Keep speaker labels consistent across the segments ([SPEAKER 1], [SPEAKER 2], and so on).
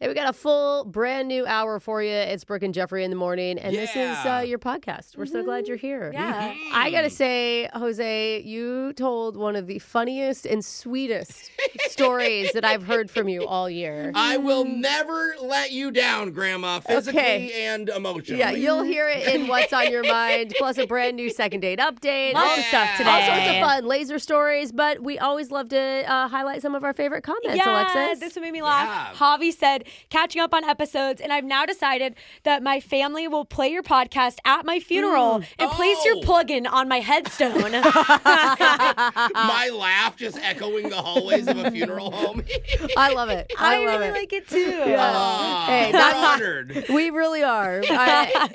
[SPEAKER 1] Hey, we got a full brand new hour for you. It's Brooke and Jeffrey in the morning, and this is your podcast. We're so glad you're here.
[SPEAKER 2] Yeah.
[SPEAKER 1] I got to say, Jose, you told one of the funniest and sweetest stories that I've heard from you all year.
[SPEAKER 3] I will never let you down, Grandma, physically and emotionally.
[SPEAKER 1] Yeah, you'll hear it in What's on Your Mind, plus a brand new second date update.
[SPEAKER 2] Lots of stuff today.
[SPEAKER 1] All sorts of fun laser stories, but we always love to highlight some of our favorite comments, Alexis.
[SPEAKER 2] This one made me laugh. Javi said, catching up on episodes, and I've now decided that my family will play your podcast at my funeral and place your plug-in on my headstone.
[SPEAKER 3] My laugh just echoing the hallways of a funeral home.
[SPEAKER 1] I love it.
[SPEAKER 2] I
[SPEAKER 1] love
[SPEAKER 2] really
[SPEAKER 1] it.
[SPEAKER 2] like it too.
[SPEAKER 1] Hey,
[SPEAKER 3] we're honored.
[SPEAKER 1] We really are.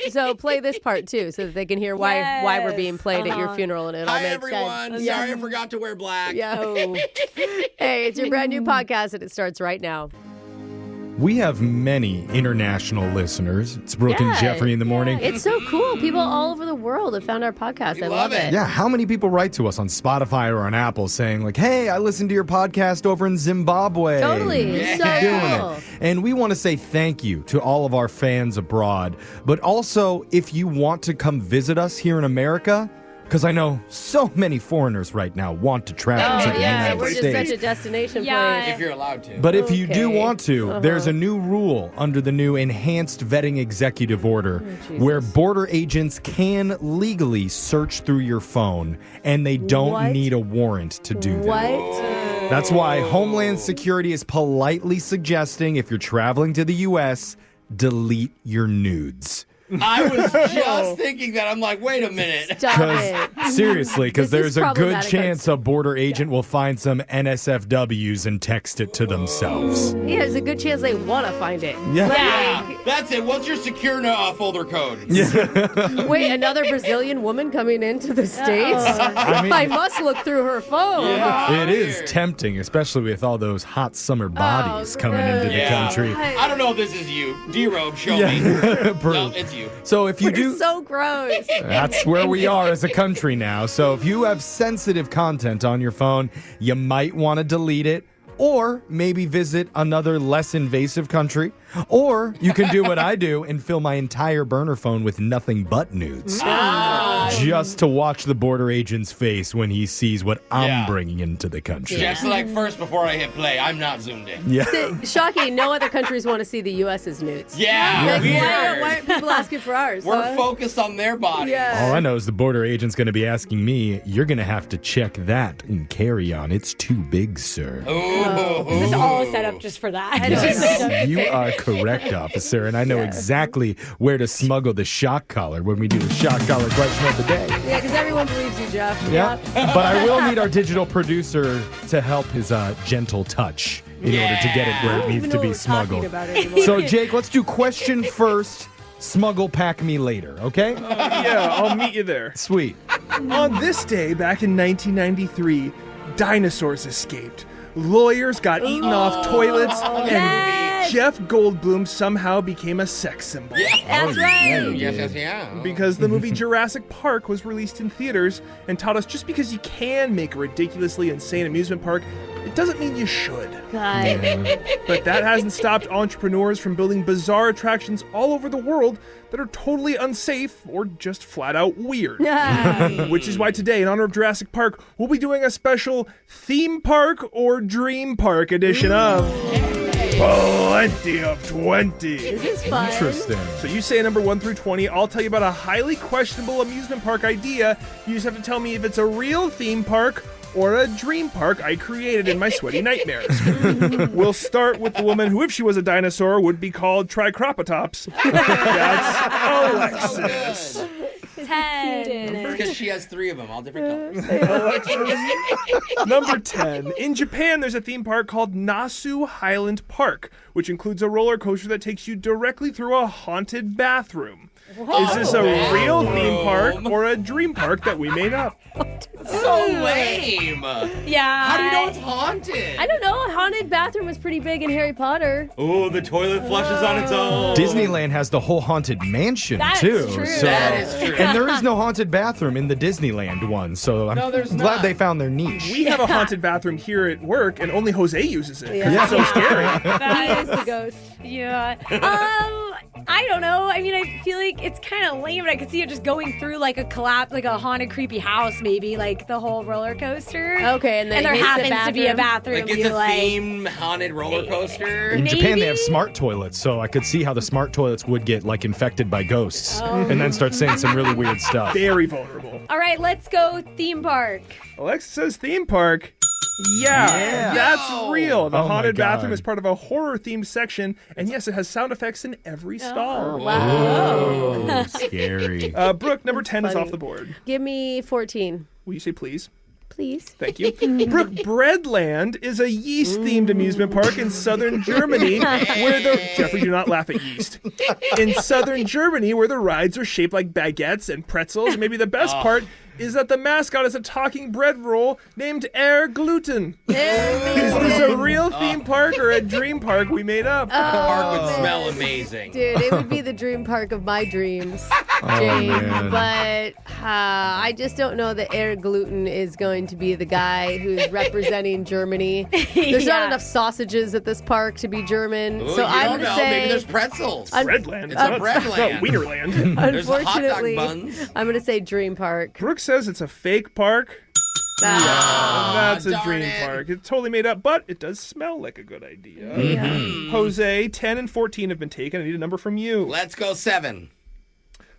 [SPEAKER 1] So play this part too, so that they can hear why we're being played at your funeral, and it all
[SPEAKER 3] Hi,
[SPEAKER 1] makes
[SPEAKER 3] everyone.
[SPEAKER 1] sense.
[SPEAKER 3] Sorry I forgot to wear black.
[SPEAKER 1] Yeah.
[SPEAKER 2] Oh.
[SPEAKER 1] Hey, it's your brand new podcast, and it starts right now.
[SPEAKER 4] We have many international listeners. It's Brooke and Jeffrey in the morning.
[SPEAKER 1] It's so cool. People all over the world have found our podcast.
[SPEAKER 3] We
[SPEAKER 1] I
[SPEAKER 3] love
[SPEAKER 1] love
[SPEAKER 3] it.
[SPEAKER 4] Yeah, how many people write to us on Spotify or on Apple saying like, hey, I listened to your podcast over in Zimbabwe.
[SPEAKER 1] Totally.
[SPEAKER 3] Yeah.
[SPEAKER 1] So
[SPEAKER 4] Keep doing
[SPEAKER 1] cool.
[SPEAKER 4] it. And we want to say thank you to all of our fans abroad. But also, if you want to come visit us here in America, because I know so many foreigners right now want to travel to the United
[SPEAKER 1] we're just
[SPEAKER 4] States.
[SPEAKER 1] such a destination
[SPEAKER 2] Yeah.
[SPEAKER 1] place.
[SPEAKER 3] If you're allowed to.
[SPEAKER 4] But if you do
[SPEAKER 1] Okay.
[SPEAKER 4] want to, there's a new rule under the new Enhanced Vetting Executive Order where border agents can legally search through your phone, and they don't
[SPEAKER 1] What?
[SPEAKER 4] need a warrant to do that.
[SPEAKER 1] What?
[SPEAKER 4] That's why Homeland Security is politely suggesting if you're traveling to the U.S., delete your nudes.
[SPEAKER 3] I was just thinking that. I'm like, wait a minute.
[SPEAKER 1] Stop it.
[SPEAKER 4] Seriously, because
[SPEAKER 1] This is
[SPEAKER 4] there's a good
[SPEAKER 1] problematic.
[SPEAKER 4] chance a border agent will find some NSFWs and text it to themselves.
[SPEAKER 1] Yeah, there's a good chance they want to find it.
[SPEAKER 3] Yeah, that's it. What's your secure folder code?
[SPEAKER 1] Wait, another Brazilian woman coming into the States?
[SPEAKER 4] I mean-
[SPEAKER 1] I must look through her phone.
[SPEAKER 3] Yeah.
[SPEAKER 4] It is tempting, especially with all those hot summer bodies coming into the
[SPEAKER 3] Yeah.
[SPEAKER 4] country.
[SPEAKER 3] I don't know if this is you. D-Robe, show me.
[SPEAKER 4] Proof.
[SPEAKER 3] No, it's you.
[SPEAKER 4] So if you
[SPEAKER 1] We're
[SPEAKER 4] do,
[SPEAKER 1] so gross.
[SPEAKER 4] that's where we are as a country now. So if you have sensitive content on your phone, you might want to delete it. Or maybe visit another less invasive country. Or you can do what I do and fill my entire burner phone with nothing but nudes. Just to watch the border agent's face when he sees what I'm
[SPEAKER 3] Yeah.
[SPEAKER 4] bringing into the country.
[SPEAKER 3] Just like first before I hit play, I'm not zoomed in.
[SPEAKER 4] Yeah.
[SPEAKER 1] Shocking. No other countries want to see the U.S.'s nudes.
[SPEAKER 3] Yeah,
[SPEAKER 1] Like,
[SPEAKER 3] weird.
[SPEAKER 1] why aren't people asking for ours?
[SPEAKER 3] We're
[SPEAKER 1] huh?
[SPEAKER 3] focused on their bodies.
[SPEAKER 1] Yeah.
[SPEAKER 4] All I know is the border agent's going to be asking me, you're going to have to check that in carry-on. It's too big, sir.
[SPEAKER 2] This is all set up just for that.
[SPEAKER 4] Yes, you are correct, officer, and I know exactly where to smuggle the shock collar when we do the shock collar question of the day.
[SPEAKER 1] Yeah, because everyone believes you, Jeff.
[SPEAKER 4] Yeah, but I will need our digital producer to help his gentle touch in order to get it where it needs to be smuggled. So, Jake, let's do question first, smuggle pack me later, okay?
[SPEAKER 5] Yeah, I'll meet you there.
[SPEAKER 4] Sweet.
[SPEAKER 5] On this day, back in 1993, dinosaurs escaped. Lawyers got eaten off toilets, and Jeff Goldblum somehow became a sex symbol.
[SPEAKER 1] That's right.
[SPEAKER 3] Yes, yeah.
[SPEAKER 5] Because the movie Jurassic Park was released in theaters and taught us just because you can make a ridiculously insane amusement park, it doesn't mean you should.
[SPEAKER 1] God.
[SPEAKER 5] But that hasn't stopped entrepreneurs from building bizarre attractions all over the world that are totally unsafe or just flat out weird. Which is why today, in honor of Jurassic Park, we'll be doing a special theme park or dream park edition of Plenty of 20.
[SPEAKER 1] This is fun.
[SPEAKER 4] Interesting.
[SPEAKER 5] So you say number 1 through 20, I'll tell you about a highly questionable amusement park idea. You just have to tell me if it's a real theme park or a dream park I created in my sweaty nightmares. We'll start with the woman who, if she was a dinosaur, would be called Tricropatops. That's Alexis.
[SPEAKER 2] 10.
[SPEAKER 3] Because she has 3 of them, all different colors.
[SPEAKER 5] Number 10. In Japan, there's a theme park called Nasu Highland Park, which includes a roller coaster that takes you directly through a haunted bathroom. Is this a real theme park or a dream park that we made up?
[SPEAKER 3] So lame.
[SPEAKER 2] Yeah.
[SPEAKER 3] How do you know it's haunted?
[SPEAKER 1] I don't know. A haunted bathroom was pretty big in Harry Potter.
[SPEAKER 3] Oh, the toilet flushes on its own.
[SPEAKER 4] Disneyland has the whole haunted mansion,
[SPEAKER 2] That's
[SPEAKER 4] too.
[SPEAKER 2] true.
[SPEAKER 4] So,
[SPEAKER 3] That is true.
[SPEAKER 4] And there is no haunted bathroom bathroom in the Disneyland one, so I'm
[SPEAKER 3] No, there's
[SPEAKER 4] glad
[SPEAKER 3] not.
[SPEAKER 4] they found their niche.
[SPEAKER 5] We have a haunted bathroom here at work, and only Jose uses it. 'Cause
[SPEAKER 1] Yeah.
[SPEAKER 5] It's so scary.
[SPEAKER 1] He is the ghost.
[SPEAKER 2] Yeah. I don't know. I mean, I feel like it's kind of lame, but I could see it just going through like a collapse, like a haunted, creepy house, maybe like the whole roller coaster.
[SPEAKER 1] Okay, and then
[SPEAKER 2] there
[SPEAKER 1] it hits the
[SPEAKER 2] happens to be a
[SPEAKER 1] bathroom.
[SPEAKER 2] bathroom.
[SPEAKER 3] Like it's
[SPEAKER 2] you
[SPEAKER 3] a themed haunted roller coaster.
[SPEAKER 4] In Japan, they have
[SPEAKER 2] maybe?
[SPEAKER 4] smart toilets, so I could see how the smart toilets would get like infected by ghosts and then start saying some really weird stuff.
[SPEAKER 5] Very vulnerable.
[SPEAKER 2] All right, let's go theme park.
[SPEAKER 5] Alexa says theme park. Yeah, that's
[SPEAKER 3] Yo.
[SPEAKER 5] real. The
[SPEAKER 4] Oh my
[SPEAKER 5] haunted bathroom
[SPEAKER 4] God.
[SPEAKER 5] is part of a horror-themed section, and yes, it has sound effects in every stall.
[SPEAKER 4] Oh, scary.
[SPEAKER 5] Brooke, number 10 is
[SPEAKER 1] funny.
[SPEAKER 5] off the board.
[SPEAKER 1] Give me 14,
[SPEAKER 5] Will you say please?
[SPEAKER 1] please.
[SPEAKER 5] Thank you. Brooke, Breadland is a yeast-themed amusement park in southern Germany where the... Jeffrey, do not laugh at yeast. In southern Germany where the rides are shaped like baguettes and pretzels. And maybe the best part is that the mascot is a talking bread roll named Air Gluten. Is this a real theme park or a dream park we made up?
[SPEAKER 3] The park would smell amazing.
[SPEAKER 1] Dude, it would be the dream park of my dreams,
[SPEAKER 4] Oh,
[SPEAKER 1] Jane.
[SPEAKER 4] man.
[SPEAKER 1] But I just don't know that Air Gluten is going to be the guy who's representing Germany. There's
[SPEAKER 2] Yeah.
[SPEAKER 1] not enough sausages at this park to be German.
[SPEAKER 3] Ooh,
[SPEAKER 1] so
[SPEAKER 3] you
[SPEAKER 1] I'm
[SPEAKER 3] don't
[SPEAKER 1] going to
[SPEAKER 3] know.
[SPEAKER 1] say,
[SPEAKER 3] Maybe there's pretzels.
[SPEAKER 5] Breadland.
[SPEAKER 3] It's a
[SPEAKER 5] not
[SPEAKER 3] Breadland.
[SPEAKER 5] Wienerland.
[SPEAKER 3] There's the hot dog
[SPEAKER 1] unfortunately,
[SPEAKER 3] buns.
[SPEAKER 1] I'm going to say dream park.
[SPEAKER 5] Brooke says it's a fake park. That's a
[SPEAKER 3] darn
[SPEAKER 5] dream
[SPEAKER 3] it.
[SPEAKER 5] park. It's totally made up, but it does smell like a good idea. Jose, 10 and 14 have been taken. I need a number from you.
[SPEAKER 3] Let's go 7.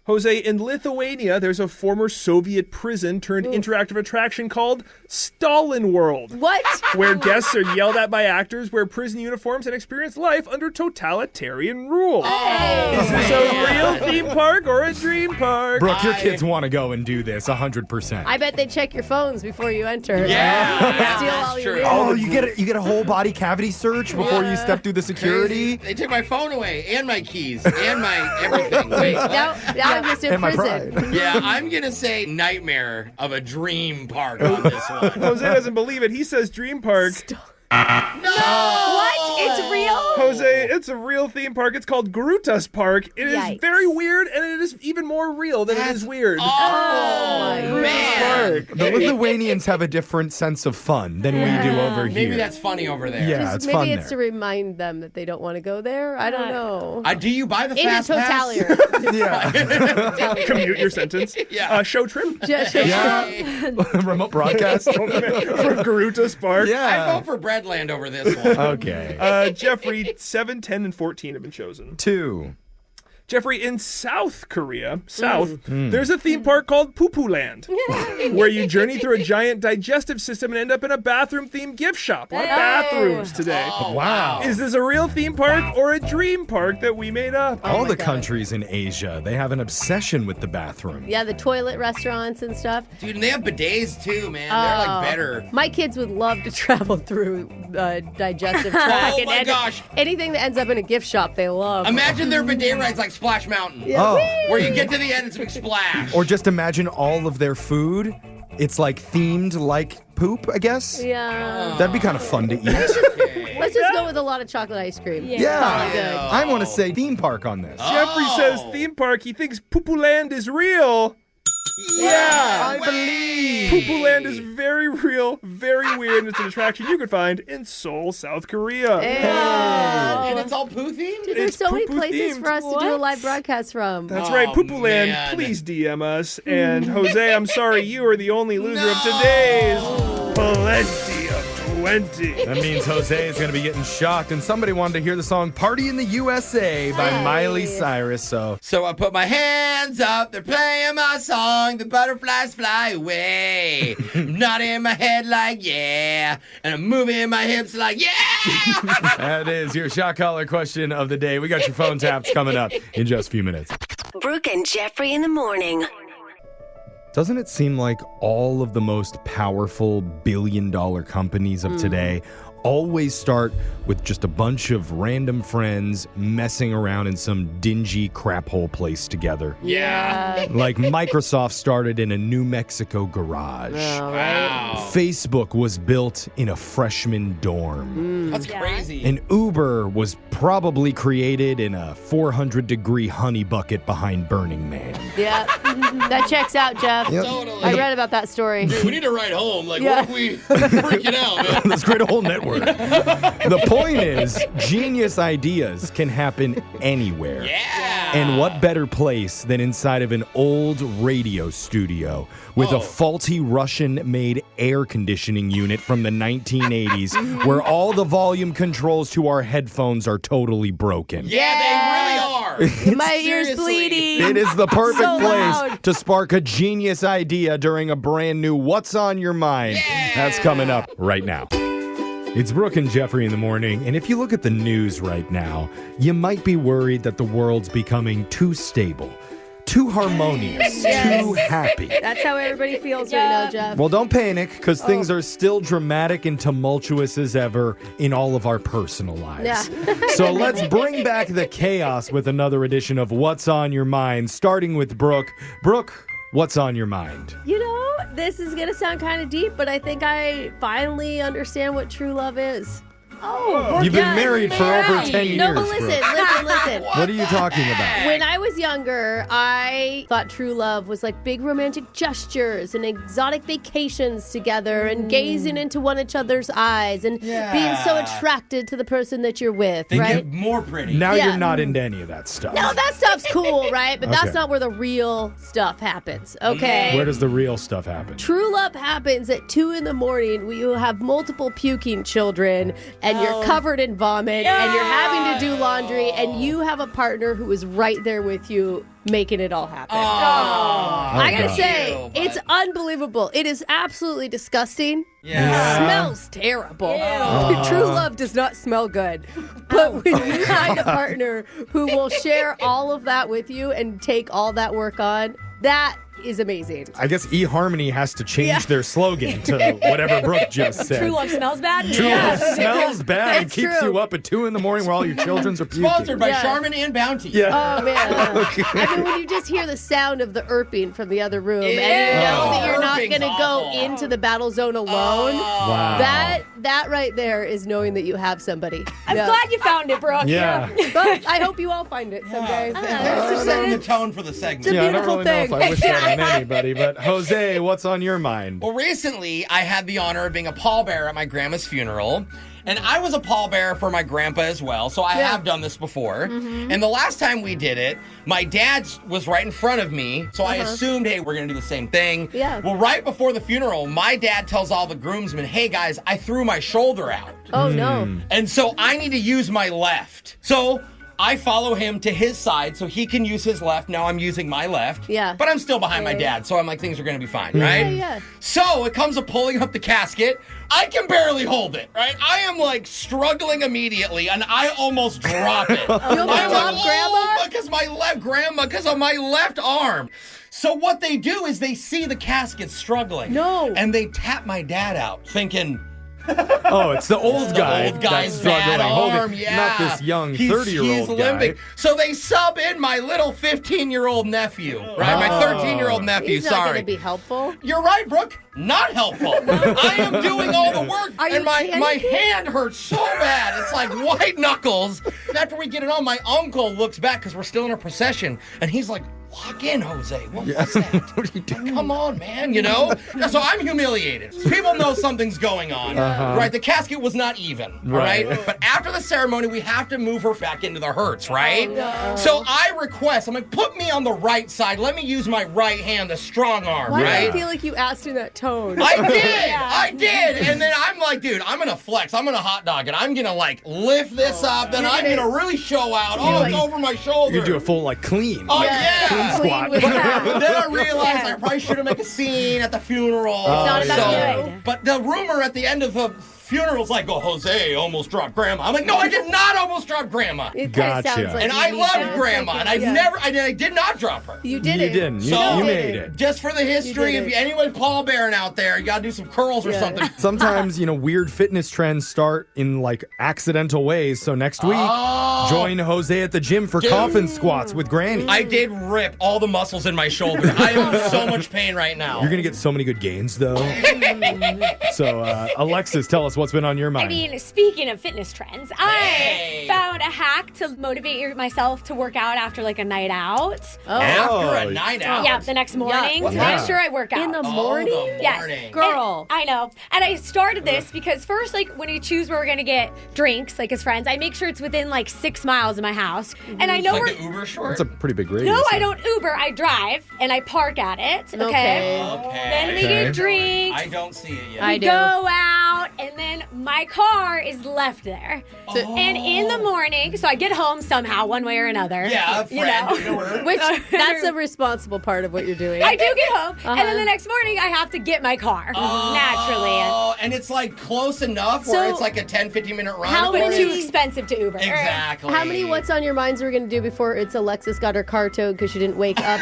[SPEAKER 5] Jose, in Lithuania, there's a former Soviet prison turned interactive attraction called Stalin World,
[SPEAKER 1] What?
[SPEAKER 5] where guests are yelled at by actors, wear prison uniforms, and experience life under totalitarian rule. Is this a real theme park or a dream park?
[SPEAKER 4] Brooke, your kids want to go and do this 100%.
[SPEAKER 1] I bet they check your phones before you enter.
[SPEAKER 3] Yeah,
[SPEAKER 1] Steal all
[SPEAKER 3] that's
[SPEAKER 1] your
[SPEAKER 3] true.
[SPEAKER 4] Oh, you get a whole body cavity search before you step through the security?
[SPEAKER 3] They took my phone away and my keys and my everything. Wait, what?
[SPEAKER 1] Now I'm just in
[SPEAKER 4] And my
[SPEAKER 1] prison.
[SPEAKER 4] pride.
[SPEAKER 3] Yeah, I'm gonna say nightmare of a dream park on this one.
[SPEAKER 5] Jose doesn't believe it. He says dream park.
[SPEAKER 2] What? It's real?
[SPEAKER 5] Jose, it's a real theme park. It's called Grutas Park. It is
[SPEAKER 1] Yikes.
[SPEAKER 5] very weird, and it is even more real than it is weird.
[SPEAKER 3] Oh, man.
[SPEAKER 5] Park.
[SPEAKER 4] The Lithuanians have a different sense of fun than we do over here.
[SPEAKER 3] Maybe that's funny over there.
[SPEAKER 4] Yeah,
[SPEAKER 1] Just
[SPEAKER 4] it's
[SPEAKER 1] maybe
[SPEAKER 4] fun
[SPEAKER 1] it's to
[SPEAKER 4] there.
[SPEAKER 1] remind them that they don't want to go there. I don't know.
[SPEAKER 3] Do you buy the
[SPEAKER 1] In a
[SPEAKER 3] fast pass?
[SPEAKER 1] totalitarian.
[SPEAKER 4] Yeah.
[SPEAKER 5] Commute your sentence.
[SPEAKER 3] Yeah.
[SPEAKER 5] Show trip
[SPEAKER 1] Just-
[SPEAKER 4] Yeah. Remote broadcast.
[SPEAKER 5] from Grutas Park.
[SPEAKER 3] I
[SPEAKER 4] Yeah.
[SPEAKER 3] vote for Breadland over this one.
[SPEAKER 4] Okay.
[SPEAKER 5] Jeffrey, 7, 10, and 14 have been chosen.
[SPEAKER 4] 2.
[SPEAKER 5] Jeffrey, in South Korea, there's a theme park called Poo Poo Land, where you journey through a giant digestive system and end up in a bathroom-themed gift shop. What bathrooms today?
[SPEAKER 3] Oh,
[SPEAKER 4] Wow.
[SPEAKER 5] Is this a real theme park or a dream park that we made up?
[SPEAKER 4] All
[SPEAKER 1] my
[SPEAKER 4] the
[SPEAKER 1] God.
[SPEAKER 4] countries in Asia, they have an obsession with the bathroom.
[SPEAKER 1] Yeah, the toilet restaurants and stuff.
[SPEAKER 3] Dude, and they have bidets too, man. They're like better.
[SPEAKER 1] My kids would love to travel through digestive tract.
[SPEAKER 3] Oh my gosh.
[SPEAKER 1] Anything that ends up in a gift shop, they love.
[SPEAKER 3] Imagine their bidet rides like Splash Mountain.
[SPEAKER 4] Oh.
[SPEAKER 3] Where you get to the end, it's a big splash.
[SPEAKER 4] Or just imagine all of their food. It's like themed like poop, I guess.
[SPEAKER 1] Yeah.
[SPEAKER 4] That'd be kind of fun to eat.
[SPEAKER 3] Okay.
[SPEAKER 1] Let's just go with a lot of chocolate ice cream.
[SPEAKER 4] Yeah.
[SPEAKER 1] Probably good.
[SPEAKER 4] I want to say theme park on this.
[SPEAKER 5] Jeffrey says theme park. He thinks Poo Poo Land is real. Yeah.
[SPEAKER 4] I believe.
[SPEAKER 5] Poo Poo Land is very real, very weird, and it's an attraction you can find in Seoul, South Korea.
[SPEAKER 3] And it's all poo themed?
[SPEAKER 1] Dude, there's so many
[SPEAKER 5] poo-poo
[SPEAKER 1] places
[SPEAKER 5] themed.
[SPEAKER 1] for us to do a live broadcast from.
[SPEAKER 5] That's right, Poo Poo Land,
[SPEAKER 3] man.
[SPEAKER 5] please DM us. And Jose, I'm sorry, you are the only loser of today's Plenty of 20.
[SPEAKER 4] That means Jose is going to be getting shocked. And somebody wanted to hear the song Party in the USA by Miley Cyrus.
[SPEAKER 3] So I put my hands up, they're playing my song, the butterflies fly away. I'm nodding my head like yeah, and I'm moving my hips like yeah.
[SPEAKER 4] that is your shot collar question of the day. We got your phone taps coming up in just a few minutes.
[SPEAKER 6] Brooke and Jeffrey in the morning.
[SPEAKER 4] Doesn't it seem like all of the most powerful billion-dollar companies of today always start with just a bunch of random friends messing around in some dingy crap hole place together.
[SPEAKER 3] Yeah.
[SPEAKER 4] Like Microsoft started in a New Mexico garage.
[SPEAKER 3] Wow.
[SPEAKER 4] Facebook was built in a freshman dorm.
[SPEAKER 3] That's crazy.
[SPEAKER 4] And Uber was probably created in a 400-degree honey bucket behind Burning Man.
[SPEAKER 1] Yeah, that checks out, Jeff.
[SPEAKER 3] Totally.
[SPEAKER 1] I read about that story.
[SPEAKER 3] Dude, we need to ride home. Like,
[SPEAKER 1] Yeah.
[SPEAKER 3] what if we freaking out, man?
[SPEAKER 4] Let's create a whole network. The point is, genius ideas can happen anywhere.
[SPEAKER 3] Yeah.
[SPEAKER 4] And what better place than inside of an old radio studio with a faulty Russian-made air conditioning unit from the 1980s where all the volume controls to our headphones are totally broken.
[SPEAKER 3] Yeah, they really are.
[SPEAKER 1] My ears
[SPEAKER 3] Seriously.
[SPEAKER 1] bleeding.
[SPEAKER 4] It is the perfect
[SPEAKER 1] So
[SPEAKER 4] place
[SPEAKER 1] loud.
[SPEAKER 4] to spark a genius idea during a brand new What's on Your Mind. That's coming up right now. It's Brooke and Jeffrey in the morning, and if you look at the news right now, you might be worried that the world's becoming too stable, too harmonious, too happy.
[SPEAKER 1] That's how everybody feels right now, Jeff.
[SPEAKER 4] Well, don't panic, because things are still dramatic and tumultuous as ever in all of our personal lives.
[SPEAKER 1] Yeah.
[SPEAKER 4] So let's bring back the chaos with another edition of What's on Your Mind, starting with Brooke. Brooke, what's on your mind?
[SPEAKER 1] You know, this is going to sound kind of deep, but I think I finally understand what true love is. Oh,
[SPEAKER 4] You've been married for over 10 years.
[SPEAKER 1] No, but listen,
[SPEAKER 4] Brooke.
[SPEAKER 1] listen.
[SPEAKER 4] What are you talking about?
[SPEAKER 1] When I was younger, I thought true love was like big romantic gestures and exotic vacations together and gazing into one another's eyes and being so attracted to the person that you're with,
[SPEAKER 3] They
[SPEAKER 1] right?
[SPEAKER 3] get more pretty.
[SPEAKER 4] Now
[SPEAKER 1] Yeah.
[SPEAKER 4] you're not into any of that stuff.
[SPEAKER 1] No, that stuff's cool, right? But
[SPEAKER 4] Okay.
[SPEAKER 1] that's not where the real stuff happens, okay?
[SPEAKER 4] Where does the real stuff happen?
[SPEAKER 1] True love happens at 2 a.m. when you have multiple puking children and you're covered in vomit and you're having to do laundry and you have a partner who is right there with you making it all happen. I gotta
[SPEAKER 4] God.
[SPEAKER 1] say,
[SPEAKER 3] Ew,
[SPEAKER 1] it's unbelievable. It is absolutely disgusting.
[SPEAKER 3] Yeah.
[SPEAKER 1] It smells terrible. True love does not smell good. But when you find a partner who will share all of that with you and take all that work on, that is amazing.
[SPEAKER 4] I guess eHarmony has to change their slogan to whatever Brooke just said.
[SPEAKER 2] True love smells bad?
[SPEAKER 4] True love smells bad and
[SPEAKER 1] It's
[SPEAKER 4] keeps
[SPEAKER 1] true.
[SPEAKER 4] you up at 2 a.m. while all your children's are puking.
[SPEAKER 3] Sponsored by
[SPEAKER 1] Yeah.
[SPEAKER 3] Charmin and Bounty.
[SPEAKER 4] Yeah.
[SPEAKER 1] Oh, man. I mean, when you just hear the sound of the erping from the other room and you know that you're not
[SPEAKER 3] Erping's
[SPEAKER 1] going to go
[SPEAKER 3] awful.
[SPEAKER 1] into the battle zone alone,
[SPEAKER 4] Wow.
[SPEAKER 1] that right there is knowing that you have somebody.
[SPEAKER 2] I'm glad you found it, Brooke.
[SPEAKER 4] Yeah.
[SPEAKER 1] But I hope you all find it someday.
[SPEAKER 3] Thanks for setting the tone for the segment.
[SPEAKER 4] Yeah, I don't
[SPEAKER 1] beautiful
[SPEAKER 4] really know if
[SPEAKER 1] thing.
[SPEAKER 4] I wish that on anybody, but Jose, what's on your mind?
[SPEAKER 3] Well, recently, I had the honor of being a pallbearer at my grandma's funeral. And I was a pallbearer for my grandpa as well, so I have done this before. And the last time we did it, my dad was right in front of me, so I assumed, hey, we're going to do the same thing.
[SPEAKER 1] Yeah.
[SPEAKER 3] Well, right before the funeral, my dad tells all the groomsmen, hey, guys, I threw my shoulder out.
[SPEAKER 1] Oh, no.
[SPEAKER 3] And so I need to use my left. So I follow him to his side so he can use his left. Now I'm using my left.
[SPEAKER 1] Yeah.
[SPEAKER 3] But I'm still behind my dad, so I'm like, things are going to be fine, right?
[SPEAKER 1] Yeah.
[SPEAKER 3] So it comes to pulling up the casket. I can barely hold it, right? I am like struggling immediately, and I almost drop it.
[SPEAKER 1] You almost
[SPEAKER 3] I'm
[SPEAKER 1] dropped
[SPEAKER 3] like,
[SPEAKER 1] Grandma?
[SPEAKER 3] because of my left arm. So what they do is they see the casket struggling.
[SPEAKER 1] No.
[SPEAKER 3] And they tap my dad out, thinking,
[SPEAKER 4] Oh, it's the old guy
[SPEAKER 3] old guy's
[SPEAKER 4] that's struggling,
[SPEAKER 3] bad
[SPEAKER 4] holding,
[SPEAKER 3] arm, yeah.
[SPEAKER 4] not this young
[SPEAKER 3] He's
[SPEAKER 4] 30-year-old guy.
[SPEAKER 3] limping. So they sub in my little 15-year-old nephew, right? My 13-year-old nephew,
[SPEAKER 1] He's not going
[SPEAKER 3] sorry.
[SPEAKER 1] to be helpful.
[SPEAKER 3] You're right, Brooke. Not helpful. I am doing all the work,
[SPEAKER 1] Are you
[SPEAKER 3] and my
[SPEAKER 1] panicking?
[SPEAKER 3] hand hurts so bad. It's like white knuckles. And after we get it on, my uncle looks back because we're still in a procession, and he's like, lock in, Jose. What was that?
[SPEAKER 4] What are you doing?
[SPEAKER 3] Come on, man, you know? So I'm humiliated. People know something's going on, right? The casket was not even,
[SPEAKER 4] Right.
[SPEAKER 3] right? But after the ceremony, we have to move her back into the hearse, right? So I request, I'm like, put me on the right side. Let me use my right hand, the strong arm,
[SPEAKER 1] Why
[SPEAKER 3] right?
[SPEAKER 1] do I feel like you asked in that tone?
[SPEAKER 3] I did. And then I'm like, dude, I'm going to flex. I'm going to hot dog it. I'm going to like lift this up. Then I'm going to really show out. Oh, it's over my shoulder.
[SPEAKER 4] You do a full like clean.
[SPEAKER 3] Oh,
[SPEAKER 1] Yeah.
[SPEAKER 3] yeah.
[SPEAKER 4] Clean squat.
[SPEAKER 1] Clean with that.
[SPEAKER 3] But then I realized I probably should have made a scene at the funeral.
[SPEAKER 1] It's not about
[SPEAKER 3] So-
[SPEAKER 1] you.
[SPEAKER 3] But the rumor at the end of the funeral's like, oh, Jose almost dropped grandma. I'm like, no, I did not almost drop grandma.
[SPEAKER 1] It kind of
[SPEAKER 4] Gotcha.
[SPEAKER 1] sounds like
[SPEAKER 3] And
[SPEAKER 1] you
[SPEAKER 3] I
[SPEAKER 1] need
[SPEAKER 3] loved
[SPEAKER 1] to.
[SPEAKER 3] grandma, and I did not drop her.
[SPEAKER 1] You did
[SPEAKER 4] You
[SPEAKER 1] it.
[SPEAKER 4] didn't. You,
[SPEAKER 3] So-
[SPEAKER 4] you made it.
[SPEAKER 3] Just for the history,
[SPEAKER 1] You did
[SPEAKER 3] if
[SPEAKER 1] it.
[SPEAKER 3] anyone pallbearing out there, you gotta do some curls or something.
[SPEAKER 4] Sometimes, weird fitness trends start in like accidental ways. So next week, join Jose at the gym for coffin squats with Granny.
[SPEAKER 3] I did rip all the muscles in my shoulder. I am in so much pain right now.
[SPEAKER 4] You're going to get so many good gains, though. So, Alexis, tell us what's been on your mind.
[SPEAKER 2] I mean, speaking of fitness trends, I found a hack to motivate myself to work out after like a night out.
[SPEAKER 3] After a night out.
[SPEAKER 2] Yeah, the next morning to
[SPEAKER 4] Yeah.
[SPEAKER 2] make sure I work out.
[SPEAKER 1] In the
[SPEAKER 3] Oh,
[SPEAKER 1] morning?
[SPEAKER 3] the
[SPEAKER 2] Yes.
[SPEAKER 3] morning.
[SPEAKER 1] Girl.
[SPEAKER 2] And I know. And I started this because first, like, when we choose where we're going to get drinks, like as friends, I make sure it's within like 6 miles of my house. And I know
[SPEAKER 3] Like
[SPEAKER 2] we're.
[SPEAKER 3] the Uber short?
[SPEAKER 4] That's a pretty big radius.
[SPEAKER 2] No, I don't Uber. I drive and I park at it. Okay.
[SPEAKER 3] Okay.
[SPEAKER 2] Then we
[SPEAKER 4] Okay.
[SPEAKER 2] get drinks.
[SPEAKER 3] I don't see it yet.
[SPEAKER 1] I
[SPEAKER 2] We
[SPEAKER 1] do.
[SPEAKER 2] go out, and then my car is left there. And in the morning, so I get home somehow, one way or another.
[SPEAKER 3] Yeah,
[SPEAKER 2] you
[SPEAKER 3] friend.
[SPEAKER 2] know.
[SPEAKER 1] Which, that's a responsible part of what you're doing.
[SPEAKER 2] I do get home, and then the next morning I have to get my car naturally.
[SPEAKER 3] Oh, and it's like close enough
[SPEAKER 1] So-
[SPEAKER 3] where it's like a 10-15 minute run.
[SPEAKER 1] How
[SPEAKER 3] or
[SPEAKER 2] But
[SPEAKER 1] many-
[SPEAKER 2] too
[SPEAKER 3] it's-
[SPEAKER 2] expensive to Uber.
[SPEAKER 3] Exactly.
[SPEAKER 1] How many What's on Your Minds we're going to do before it's Alexis got her car towed because she didn't wake up?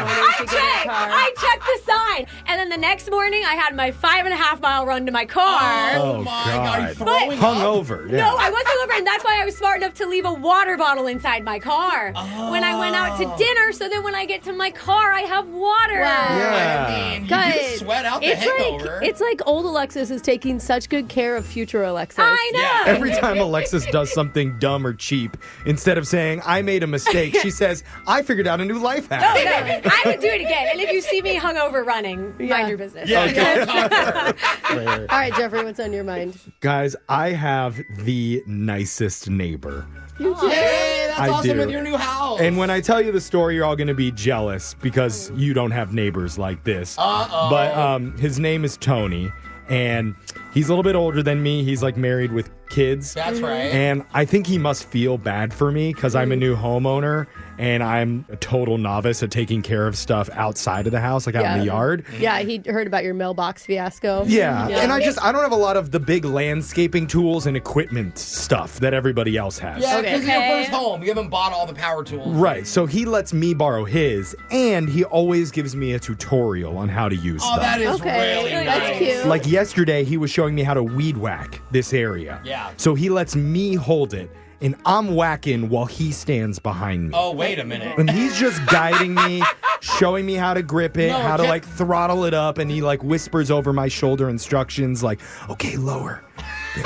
[SPEAKER 2] I checked the sign, and then the next morning I had my 5.5 mile run to my car.
[SPEAKER 4] Oh,
[SPEAKER 3] my
[SPEAKER 4] God.
[SPEAKER 3] God. Throwing
[SPEAKER 4] Hung
[SPEAKER 3] up?
[SPEAKER 4] over. Yeah.
[SPEAKER 2] No, I wasn't over, and that's why I was smart enough to leave a water bottle inside my car when I went out to dinner. So then when I get to my car, I have water.
[SPEAKER 1] Wow.
[SPEAKER 4] Yeah.
[SPEAKER 3] I mean, you
[SPEAKER 1] Guys,
[SPEAKER 3] do sweat out the
[SPEAKER 1] it's
[SPEAKER 3] hangover.
[SPEAKER 1] like old Alexis is taking such good care of future Alexis.
[SPEAKER 2] I know.
[SPEAKER 3] Yeah.
[SPEAKER 4] Every time Alexis does something dumb or cheap, instead of saying, I made a mistake, she says, I figured out a new life hack.
[SPEAKER 2] No, I would do it again. And if you see me hungover running, mind your business.
[SPEAKER 3] Yeah, don't talk to her.
[SPEAKER 1] All right, Jeffrey, what's on your mind?
[SPEAKER 4] Guys, I have the nicest neighbor.
[SPEAKER 3] Hey, that's
[SPEAKER 4] I
[SPEAKER 3] awesome
[SPEAKER 4] do.
[SPEAKER 3] with your new house.
[SPEAKER 4] And when I tell you the story, you're all going to be jealous because you don't have neighbors like this.
[SPEAKER 3] Uh-oh.
[SPEAKER 4] But his name is Tony, and he's a little bit older than me. He's like married with kids.
[SPEAKER 3] That's right.
[SPEAKER 4] And I think he must feel bad for me because I'm a new homeowner and I'm a total novice at taking care of stuff outside of the house, like out in the yard.
[SPEAKER 1] Yeah, he heard about your mailbox fiasco.
[SPEAKER 4] Yeah. And I don't have a lot of the big landscaping tools and equipment stuff that everybody else has.
[SPEAKER 3] Yeah,
[SPEAKER 1] Okay.
[SPEAKER 3] because it's your first home. You haven't bought all the power tools.
[SPEAKER 4] Right. So he lets me borrow his, and he always gives me a tutorial on how to use
[SPEAKER 3] Oh,
[SPEAKER 4] stuff.
[SPEAKER 3] that is
[SPEAKER 1] Okay,
[SPEAKER 3] really
[SPEAKER 1] that's
[SPEAKER 3] nice.
[SPEAKER 1] cute.
[SPEAKER 4] Like yesterday, he was showing me how to weed whack this area.
[SPEAKER 3] Yeah.
[SPEAKER 4] So he lets me hold it, and I'm whacking while he stands behind me.
[SPEAKER 3] Oh, wait a minute.
[SPEAKER 4] And he's just guiding me, showing me how to grip it,
[SPEAKER 3] No,
[SPEAKER 4] how to
[SPEAKER 3] Jeff-
[SPEAKER 4] like throttle it up, and he like whispers over my shoulder instructions like, okay, lower.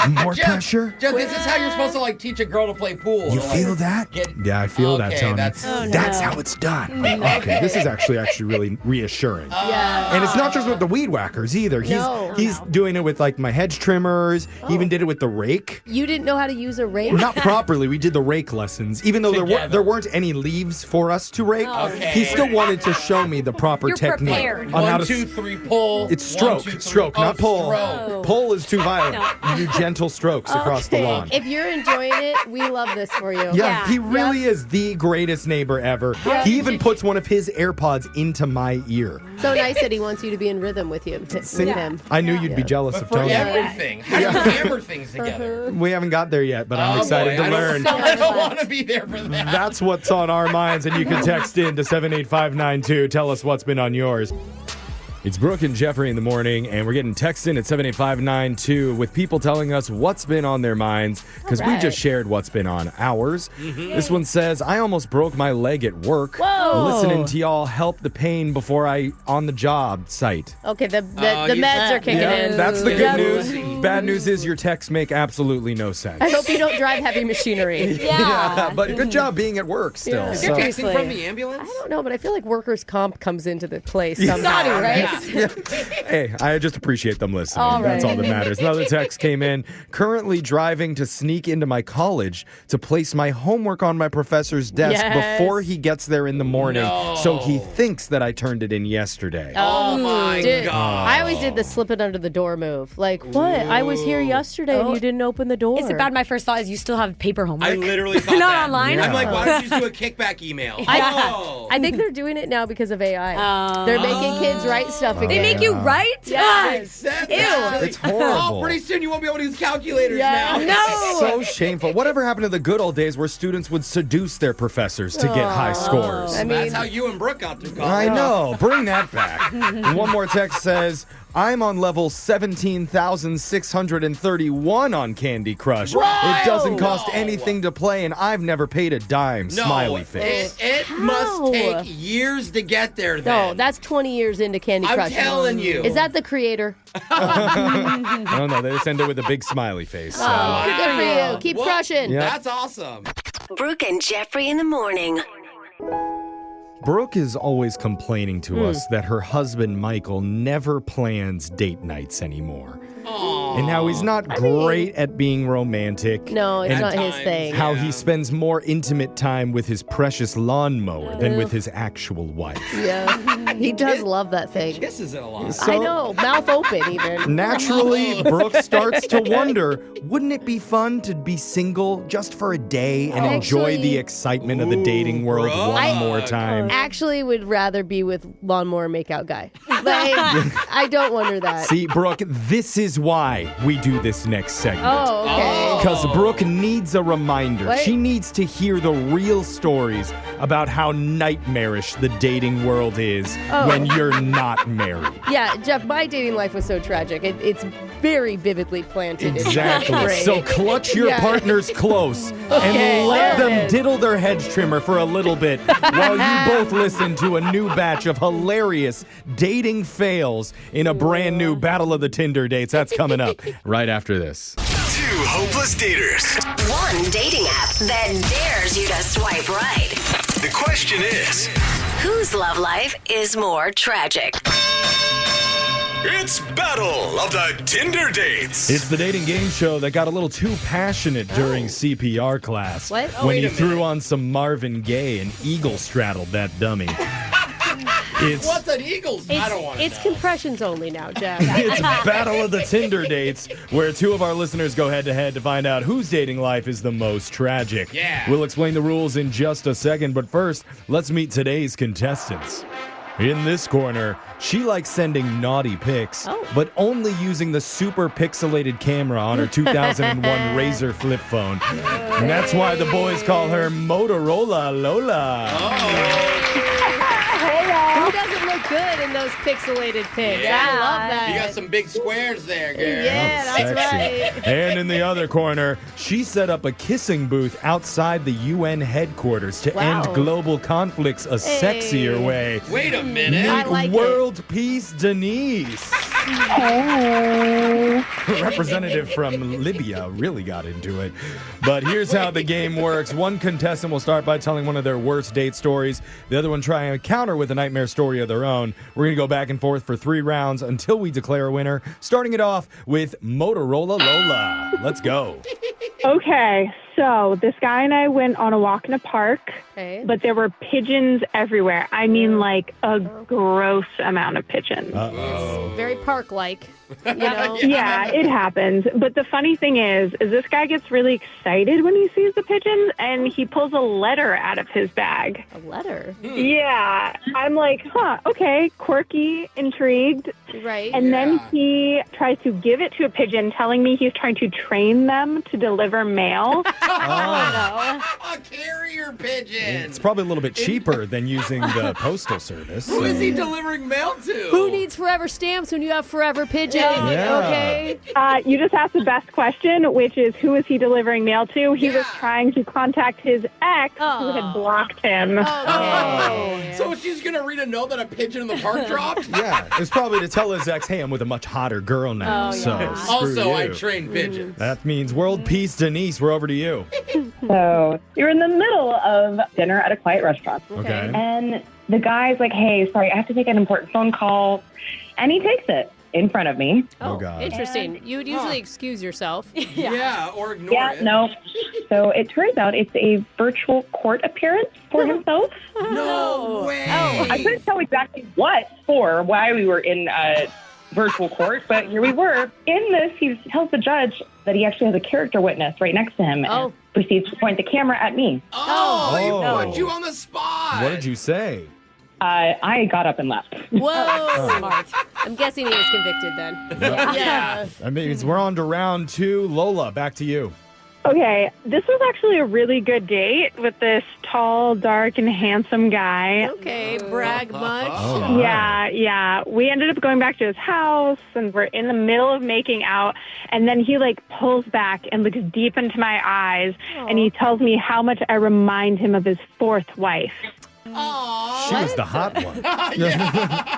[SPEAKER 4] More pressure.
[SPEAKER 3] Jeff, this is how you're supposed to like teach a girl to play pool.
[SPEAKER 4] You
[SPEAKER 3] To, like,
[SPEAKER 4] feel that?
[SPEAKER 3] get-
[SPEAKER 4] Yeah, I feel that,
[SPEAKER 3] Okay,
[SPEAKER 4] Tony.
[SPEAKER 3] that's- Oh,
[SPEAKER 4] That's how it's done. Okay, this is actually really reassuring.
[SPEAKER 1] Yeah.
[SPEAKER 4] And it's not just with the weed whackers either. He's doing it with like my hedge trimmers. He even did it with the rake.
[SPEAKER 1] You didn't know how to use a rake?
[SPEAKER 4] Not properly. We did the rake lessons, even though
[SPEAKER 3] Together.
[SPEAKER 4] there weren't any leaves for us to rake.
[SPEAKER 3] Okay.
[SPEAKER 4] He still wanted to show me the proper
[SPEAKER 2] You're
[SPEAKER 4] technique
[SPEAKER 2] prepared.
[SPEAKER 4] on how
[SPEAKER 3] 1,
[SPEAKER 4] to.
[SPEAKER 3] 2, 3, pull.
[SPEAKER 4] It's stroke,
[SPEAKER 3] 1, 2, 3.
[SPEAKER 4] stroke,
[SPEAKER 3] Oh,
[SPEAKER 4] not pull.
[SPEAKER 3] Stroke.
[SPEAKER 4] Pull is too violent. You do gentle strokes across the lawn.
[SPEAKER 1] If you're enjoying it, we love this for you.
[SPEAKER 4] Yeah, he really is the greatest neighbor ever. He even puts one of his AirPods into my ear.
[SPEAKER 1] So nice that he wants you to be in rhythm with you. With him.
[SPEAKER 4] I knew you'd be jealous
[SPEAKER 3] But
[SPEAKER 4] of
[SPEAKER 3] for
[SPEAKER 4] Tony.
[SPEAKER 3] everything. How do you hammer things together?
[SPEAKER 4] We haven't got there yet, but I'm
[SPEAKER 3] Oh,
[SPEAKER 4] excited
[SPEAKER 3] boy,
[SPEAKER 4] to learn.
[SPEAKER 3] I don't want to be there for that.
[SPEAKER 4] That's what's on our minds, and you can text in to 78592. Tell us what's been on yours. It's Brooke and Jeffrey in the morning, and we're getting texts in at 78592 with people telling us what's been on their minds because we just shared what's been on ours. This one says, I almost broke my leg at work.
[SPEAKER 1] Whoa.
[SPEAKER 4] Listening to y'all help the pain before I on the job site.
[SPEAKER 1] Okay, the
[SPEAKER 3] you-
[SPEAKER 1] meds are kicking in.
[SPEAKER 4] That's the good
[SPEAKER 1] Yeah.
[SPEAKER 4] news. Bad news is your texts make absolutely no sense.
[SPEAKER 1] I hope you don't drive heavy machinery.
[SPEAKER 2] Yeah.
[SPEAKER 4] But good job being at work still.
[SPEAKER 1] Yeah.
[SPEAKER 4] So-
[SPEAKER 2] Seriously.
[SPEAKER 3] From the ambulance?
[SPEAKER 1] I don't know, but I feel like workers' comp comes into the place somehow,
[SPEAKER 2] Gotta,
[SPEAKER 1] right?
[SPEAKER 4] Hey, I just appreciate them listening.
[SPEAKER 1] All
[SPEAKER 4] That's
[SPEAKER 1] right.
[SPEAKER 4] all that matters. Another text came in. Currently driving to sneak into my college to place my homework on my professor's desk
[SPEAKER 1] Yes.
[SPEAKER 4] before he gets there in the morning.
[SPEAKER 3] No.
[SPEAKER 4] So he thinks that I turned it in yesterday.
[SPEAKER 3] Oh, my
[SPEAKER 1] Dude,
[SPEAKER 3] God.
[SPEAKER 1] I always did the slip it under the door move. Like, what? I was here yesterday and you didn't open the door.
[SPEAKER 2] Is it bad? My first thought is you still have paper homework.
[SPEAKER 3] I literally thought
[SPEAKER 2] Not
[SPEAKER 3] that.
[SPEAKER 2] online?
[SPEAKER 3] I'm like,
[SPEAKER 4] Yeah.
[SPEAKER 3] why don't you just do a kickback email?
[SPEAKER 1] I think they're doing it now because of AI. They're making kids write stuff again.
[SPEAKER 2] They make you write?
[SPEAKER 1] Yes.
[SPEAKER 3] Sense,
[SPEAKER 2] Ew.
[SPEAKER 3] actually.
[SPEAKER 4] It's horrible.
[SPEAKER 3] Oh, pretty soon you won't be able to use calculators
[SPEAKER 1] Yeah.
[SPEAKER 3] now.
[SPEAKER 2] No.
[SPEAKER 4] So shameful. Whatever happened to the good old days where students would seduce their professors to get high scores?
[SPEAKER 1] I mean,
[SPEAKER 3] That's how you and Brooke got through college.
[SPEAKER 4] I know. Bring that back. And one more text says, I'm on level 17,631 on Candy Crush. It doesn't cost anything to play, and I've never paid a dime.
[SPEAKER 3] No,
[SPEAKER 4] Smiley face.
[SPEAKER 3] It must take years to get there
[SPEAKER 1] no,
[SPEAKER 3] then.
[SPEAKER 1] that's 20 years into Candy
[SPEAKER 3] I'm
[SPEAKER 1] Crush.
[SPEAKER 3] telling you.
[SPEAKER 1] Is that the creator?
[SPEAKER 4] No, they just end it with a big smiley face. So.
[SPEAKER 1] Good for you. Keep
[SPEAKER 3] What?
[SPEAKER 1] crushing.
[SPEAKER 4] Yeah.
[SPEAKER 3] That's awesome.
[SPEAKER 6] Brooke and Jeffrey in the morning.
[SPEAKER 4] Brooke is always complaining to us that her husband Michael never plans date nights anymore. And how he's not great at being romantic.
[SPEAKER 1] No, it's
[SPEAKER 4] and
[SPEAKER 1] not his
[SPEAKER 3] times,
[SPEAKER 1] thing.
[SPEAKER 4] how he spends more intimate time with his precious lawnmower than with his actual wife.
[SPEAKER 1] Yeah. He does love that thing.
[SPEAKER 3] Kisses it a lot.
[SPEAKER 1] I know. Mouth open, even.
[SPEAKER 4] Naturally, Brooke starts to wonder, wouldn't it be fun to be single just for a day and enjoy
[SPEAKER 1] Actually-
[SPEAKER 4] the excitement of the dating world
[SPEAKER 3] Brooke.
[SPEAKER 4] one more time?
[SPEAKER 1] Actually, would rather be with lawnmower makeout guy. Like, I don't wonder that.
[SPEAKER 4] See, Brooke, this is why we do this next segment.
[SPEAKER 1] Oh, okay.
[SPEAKER 4] Because Brooke needs a reminder.
[SPEAKER 1] What?
[SPEAKER 4] She needs to hear the real stories about how nightmarish the dating world is when you're not married.
[SPEAKER 1] Yeah, Jeff, my dating life was so tragic. It's very vividly planted in my
[SPEAKER 4] Exactly.
[SPEAKER 1] brain.
[SPEAKER 4] So clutch your
[SPEAKER 1] Yeah.
[SPEAKER 4] partners close
[SPEAKER 1] Okay,
[SPEAKER 4] and let
[SPEAKER 1] there it
[SPEAKER 4] them
[SPEAKER 1] is.
[SPEAKER 4] diddle their hedge trimmer for a little bit while you both listen to a new batch of hilarious dating fails in a brand new Battle of the Tinder dates. That's coming up right after this.
[SPEAKER 7] 2 hopeless daters.
[SPEAKER 6] One dating app that dares you to swipe right.
[SPEAKER 7] The question is,
[SPEAKER 6] Whose love life is more tragic?
[SPEAKER 7] it's Battle of the Tinder Dates.
[SPEAKER 4] It's the dating game show that got a little too passionate during CPR class.
[SPEAKER 1] What?
[SPEAKER 4] When
[SPEAKER 3] wait
[SPEAKER 4] he
[SPEAKER 3] a
[SPEAKER 4] threw
[SPEAKER 3] minute.
[SPEAKER 4] on some Marvin Gaye and eagle straddled that dummy. It's
[SPEAKER 3] What's an Eagles? I don't want to
[SPEAKER 1] It's
[SPEAKER 3] know.
[SPEAKER 1] compressions only now, Jeff.
[SPEAKER 4] It's Battle of the Tinder Dates, where 2 of our listeners go head-to-head to find out whose dating life is the most tragic.
[SPEAKER 3] Yeah.
[SPEAKER 4] We'll explain the rules in just a second, but first, let's meet today's contestants. In this corner, she likes sending naughty pics, but only using the super pixelated camera on her 2001 Razr flip phone. And that's why the boys call her Motorola Lola.
[SPEAKER 1] Who doesn't look good in those pixelated pics?
[SPEAKER 3] Yeah.
[SPEAKER 1] I love that.
[SPEAKER 3] You got some big squares there, girl.
[SPEAKER 1] Yeah, that's
[SPEAKER 4] Sexy.
[SPEAKER 1] right.
[SPEAKER 4] And in the other corner, she set up a kissing booth outside the UN headquarters to
[SPEAKER 1] Wow.
[SPEAKER 4] end global conflicts a sexier way.
[SPEAKER 3] Wait a minute.
[SPEAKER 1] I like it.
[SPEAKER 4] World Peace Denise. Representative from Libya really got into it. But here's how the game works. One contestant will start by telling one of their worst date stories. The other one trying to counter with a nightmare story of their own. We're going to go back and forth for 3 rounds until we declare a winner. Starting it off with Motorola Lola. Let's go.
[SPEAKER 8] Okay, so this guy and I went on a walk in a park,
[SPEAKER 1] Okay.
[SPEAKER 8] but there were pigeons everywhere. I mean, like a gross amount of pigeons.
[SPEAKER 4] Uh-oh.
[SPEAKER 1] Very park-like, you know?
[SPEAKER 8] Yeah, it happens. But the funny thing is this guy gets really excited when he sees the pigeons, and he pulls a letter out of his bag.
[SPEAKER 1] A letter.
[SPEAKER 8] Yeah, I'm like, okay, quirky, intrigued.
[SPEAKER 1] Right.
[SPEAKER 8] And then he tries to give it to a pigeon, telling me he's trying to train them to deliver mail.
[SPEAKER 3] A carrier pigeon.
[SPEAKER 4] It's probably a little bit cheaper than using the postal service.
[SPEAKER 3] Who is
[SPEAKER 4] so-
[SPEAKER 3] he delivering mail to?
[SPEAKER 1] Who needs forever stamps when you have forever pigeon?
[SPEAKER 4] Yeah.
[SPEAKER 1] Okay.
[SPEAKER 8] You just asked the best question, which is who is he delivering mail to? He was trying to contact his ex who had blocked him.
[SPEAKER 1] Okay.
[SPEAKER 3] So she's going to read a note that a pigeon in the park dropped?
[SPEAKER 4] Yeah, it's probably to tell his ex, hey, I'm with a much hotter girl now.
[SPEAKER 1] Oh,
[SPEAKER 4] so
[SPEAKER 1] yeah.
[SPEAKER 4] screw
[SPEAKER 3] Also,
[SPEAKER 4] you.
[SPEAKER 3] I train pigeons.
[SPEAKER 4] That means world peace, Denise. We're over to you.
[SPEAKER 9] So you're in the middle of dinner at a quiet restaurant.
[SPEAKER 4] Okay.
[SPEAKER 9] And the guy's like, hey, sorry, I have to take an important phone call. And he takes it in front of me.
[SPEAKER 4] Oh, God.
[SPEAKER 1] Interesting. You would usually excuse yourself.
[SPEAKER 3] Yeah, or ignore
[SPEAKER 9] Yeah,
[SPEAKER 3] it.
[SPEAKER 9] no. So it turns out it's a virtual court appearance for himself.
[SPEAKER 3] No way.
[SPEAKER 9] I couldn't tell exactly what for, why we were in virtual court, but here we were. In this, he tells the judge that he actually has a character witness right next to him and proceeds to point the camera at me.
[SPEAKER 3] He put you on the spot.
[SPEAKER 4] What did you say?
[SPEAKER 9] I got up and left.
[SPEAKER 1] Whoa. Smart. I'm guessing he was convicted then.
[SPEAKER 4] Yeah. That means we're on to round 2. Lola, back to you.
[SPEAKER 8] Okay, this was actually a really good date with this tall, dark, and handsome guy.
[SPEAKER 1] Okay, brag much.
[SPEAKER 4] Oh,
[SPEAKER 8] Yeah. We ended up going back to his house, and we're in the middle of making out, and then he, pulls back and looks deep into my eyes, and he tells me how much I remind him of his 4th wife.
[SPEAKER 3] Aww.
[SPEAKER 4] She was the hot one.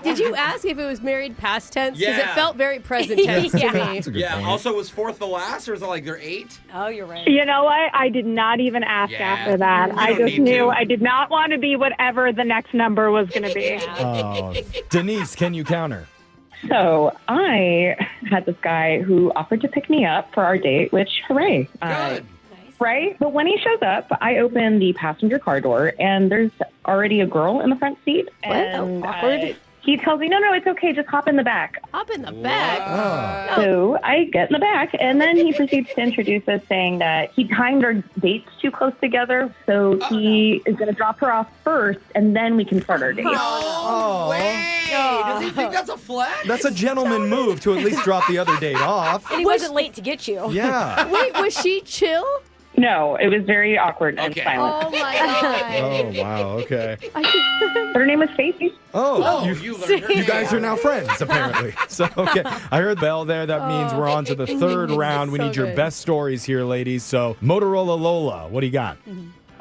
[SPEAKER 1] Did you ask if it was married past tense? Because it
[SPEAKER 3] Yeah.
[SPEAKER 1] felt very present tense to me.
[SPEAKER 4] That's a good point.
[SPEAKER 3] Also, was 4th the last, or is it they're 8?
[SPEAKER 2] Oh, you're right.
[SPEAKER 8] You know what? I did not even ask after that.
[SPEAKER 3] You
[SPEAKER 8] I
[SPEAKER 3] don't
[SPEAKER 8] just
[SPEAKER 3] need
[SPEAKER 8] knew
[SPEAKER 3] to.
[SPEAKER 8] I did not want to be whatever the next number was going to be.
[SPEAKER 4] Oh, Denise, can you counter?
[SPEAKER 9] So I had this guy who offered to pick me up for our date, which, hooray.
[SPEAKER 3] Good.
[SPEAKER 9] Right? But when he shows up, I open the passenger car door, and there's already a girl in the front seat.
[SPEAKER 1] What?
[SPEAKER 9] And
[SPEAKER 1] Awkward.
[SPEAKER 9] he tells me, no, it's okay. Just hop in the back.
[SPEAKER 1] Hop in the back.
[SPEAKER 9] So I get in the back, and then he proceeds to introduce us, saying that he timed our dates too close together, so he is going to drop her off first, and then we can start our date.
[SPEAKER 3] No way. Does he think that's a flex?
[SPEAKER 4] That's a gentleman move to at least drop the other date off.
[SPEAKER 2] And he wasn't late to get you.
[SPEAKER 4] Yeah.
[SPEAKER 1] Wait, was she chill?
[SPEAKER 9] No, it was very awkward and silent.
[SPEAKER 1] Oh, my God.
[SPEAKER 4] Oh, wow. Okay.
[SPEAKER 9] Her name was Stacey.
[SPEAKER 4] Oh,
[SPEAKER 3] you learned her
[SPEAKER 4] you
[SPEAKER 3] name.
[SPEAKER 4] guys are now friends, apparently. So, okay. I heard bell there. That means we're on to the third round. We
[SPEAKER 1] So
[SPEAKER 4] need your
[SPEAKER 1] good.
[SPEAKER 4] best stories here, ladies. So, Motorola Lola, what do you got?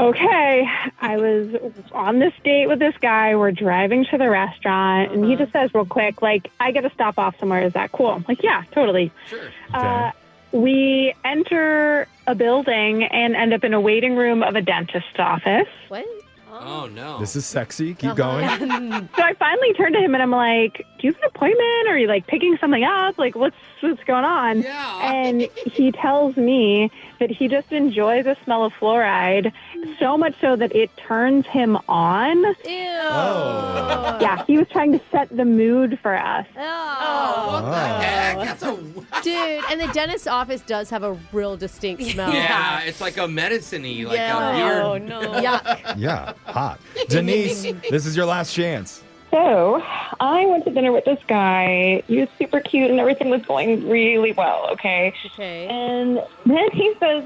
[SPEAKER 8] Okay, I was on this date with this guy. We're driving to the restaurant, and he just says real quick, I got to stop off somewhere. Is that cool? I'm like, yeah, totally.
[SPEAKER 3] Sure.
[SPEAKER 4] Okay.
[SPEAKER 8] We enter a building and end up in a waiting room of a dentist's office.
[SPEAKER 1] What?
[SPEAKER 3] Oh, no.
[SPEAKER 4] This is sexy. Keep going.
[SPEAKER 8] So I finally turned to him and I'm like, do you have an appointment? Or are you picking something up? What's going on?
[SPEAKER 3] Yeah.
[SPEAKER 8] And he tells me that he just enjoys the smell of fluoride so much so that it turns him on.
[SPEAKER 1] Ew.
[SPEAKER 4] Oh.
[SPEAKER 8] Yeah, he was trying to set the mood for us.
[SPEAKER 1] Oh.
[SPEAKER 3] What the heck? That's a...
[SPEAKER 1] Dude, and the dentist's office does have a real distinct smell.
[SPEAKER 3] Yeah, it's like a medicine-y, like
[SPEAKER 1] Yeah.
[SPEAKER 3] a weird...
[SPEAKER 2] Oh, no.
[SPEAKER 1] Yuck.
[SPEAKER 4] Yeah, hot. Denise, this is your last chance.
[SPEAKER 9] So I went to dinner with this guy. He was super cute and everything was going really well, okay?
[SPEAKER 1] Okay.
[SPEAKER 9] And then he says,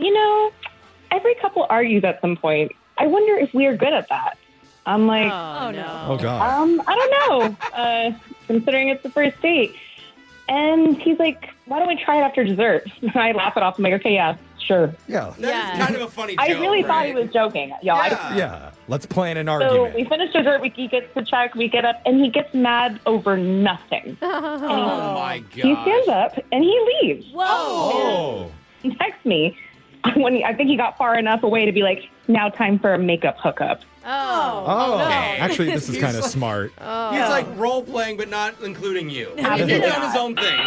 [SPEAKER 9] every couple argues at some point. I wonder if we are good at that. I'm like,
[SPEAKER 1] Oh, no.
[SPEAKER 4] Oh, God.
[SPEAKER 9] I don't know, considering it's the first date. And he's like, why don't we try it after dessert? I laugh it off. I'm like, okay, yeah, sure.
[SPEAKER 4] Yeah.
[SPEAKER 3] That is kind of a funny joke,
[SPEAKER 9] I really thought he
[SPEAKER 3] right?
[SPEAKER 9] was joking. Yeah.
[SPEAKER 4] Yeah. Let's plan an
[SPEAKER 9] So
[SPEAKER 4] argument.
[SPEAKER 9] we finish dessert. He gets to check. We get up, and he gets mad over nothing.
[SPEAKER 3] Oh, my God.
[SPEAKER 9] He stands up, and he leaves.
[SPEAKER 1] Whoa.
[SPEAKER 4] Oh.
[SPEAKER 9] He texts me when I think he got far enough away to be like, now time for a makeup hookup.
[SPEAKER 4] Oh.
[SPEAKER 1] no.
[SPEAKER 4] Actually, this is
[SPEAKER 3] He's
[SPEAKER 4] kind of
[SPEAKER 3] so-
[SPEAKER 4] smart.
[SPEAKER 3] He's role-playing, but not including you. He's
[SPEAKER 9] Absolutely
[SPEAKER 3] doing
[SPEAKER 9] not.
[SPEAKER 3] his own thing.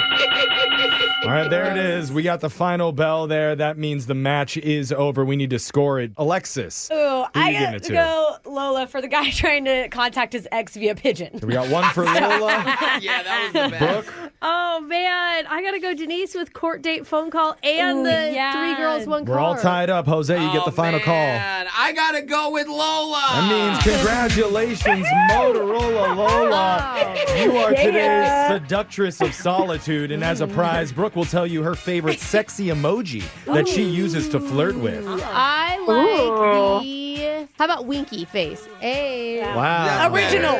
[SPEAKER 4] All right, there it is. We got the final bell there. That means the match is over. We need to score it. Alexis.
[SPEAKER 2] Ooh,
[SPEAKER 4] Who
[SPEAKER 2] I
[SPEAKER 4] you giving
[SPEAKER 2] got
[SPEAKER 4] it
[SPEAKER 2] to
[SPEAKER 4] to?
[SPEAKER 2] go Lola for the guy trying to contact his ex via pigeon.
[SPEAKER 4] We got one for Lola.
[SPEAKER 3] Yeah, that was the best.
[SPEAKER 4] Brooke.
[SPEAKER 1] Oh, man. I got to go Denise with court date phone call and
[SPEAKER 2] Ooh,
[SPEAKER 1] the
[SPEAKER 2] yeah.
[SPEAKER 1] 3 girls, 1 car.
[SPEAKER 4] We're all tied up. Jose, you get the final call.
[SPEAKER 3] Man, I gotta go with Lola.
[SPEAKER 4] That means congratulations, Motorola Lola. You are today's seductress of solitude. And as a prize, Brooke will tell you her favorite sexy emoji that she uses to flirt with.
[SPEAKER 1] I like the... How about winky face? Hey.
[SPEAKER 4] Wow.
[SPEAKER 2] Original.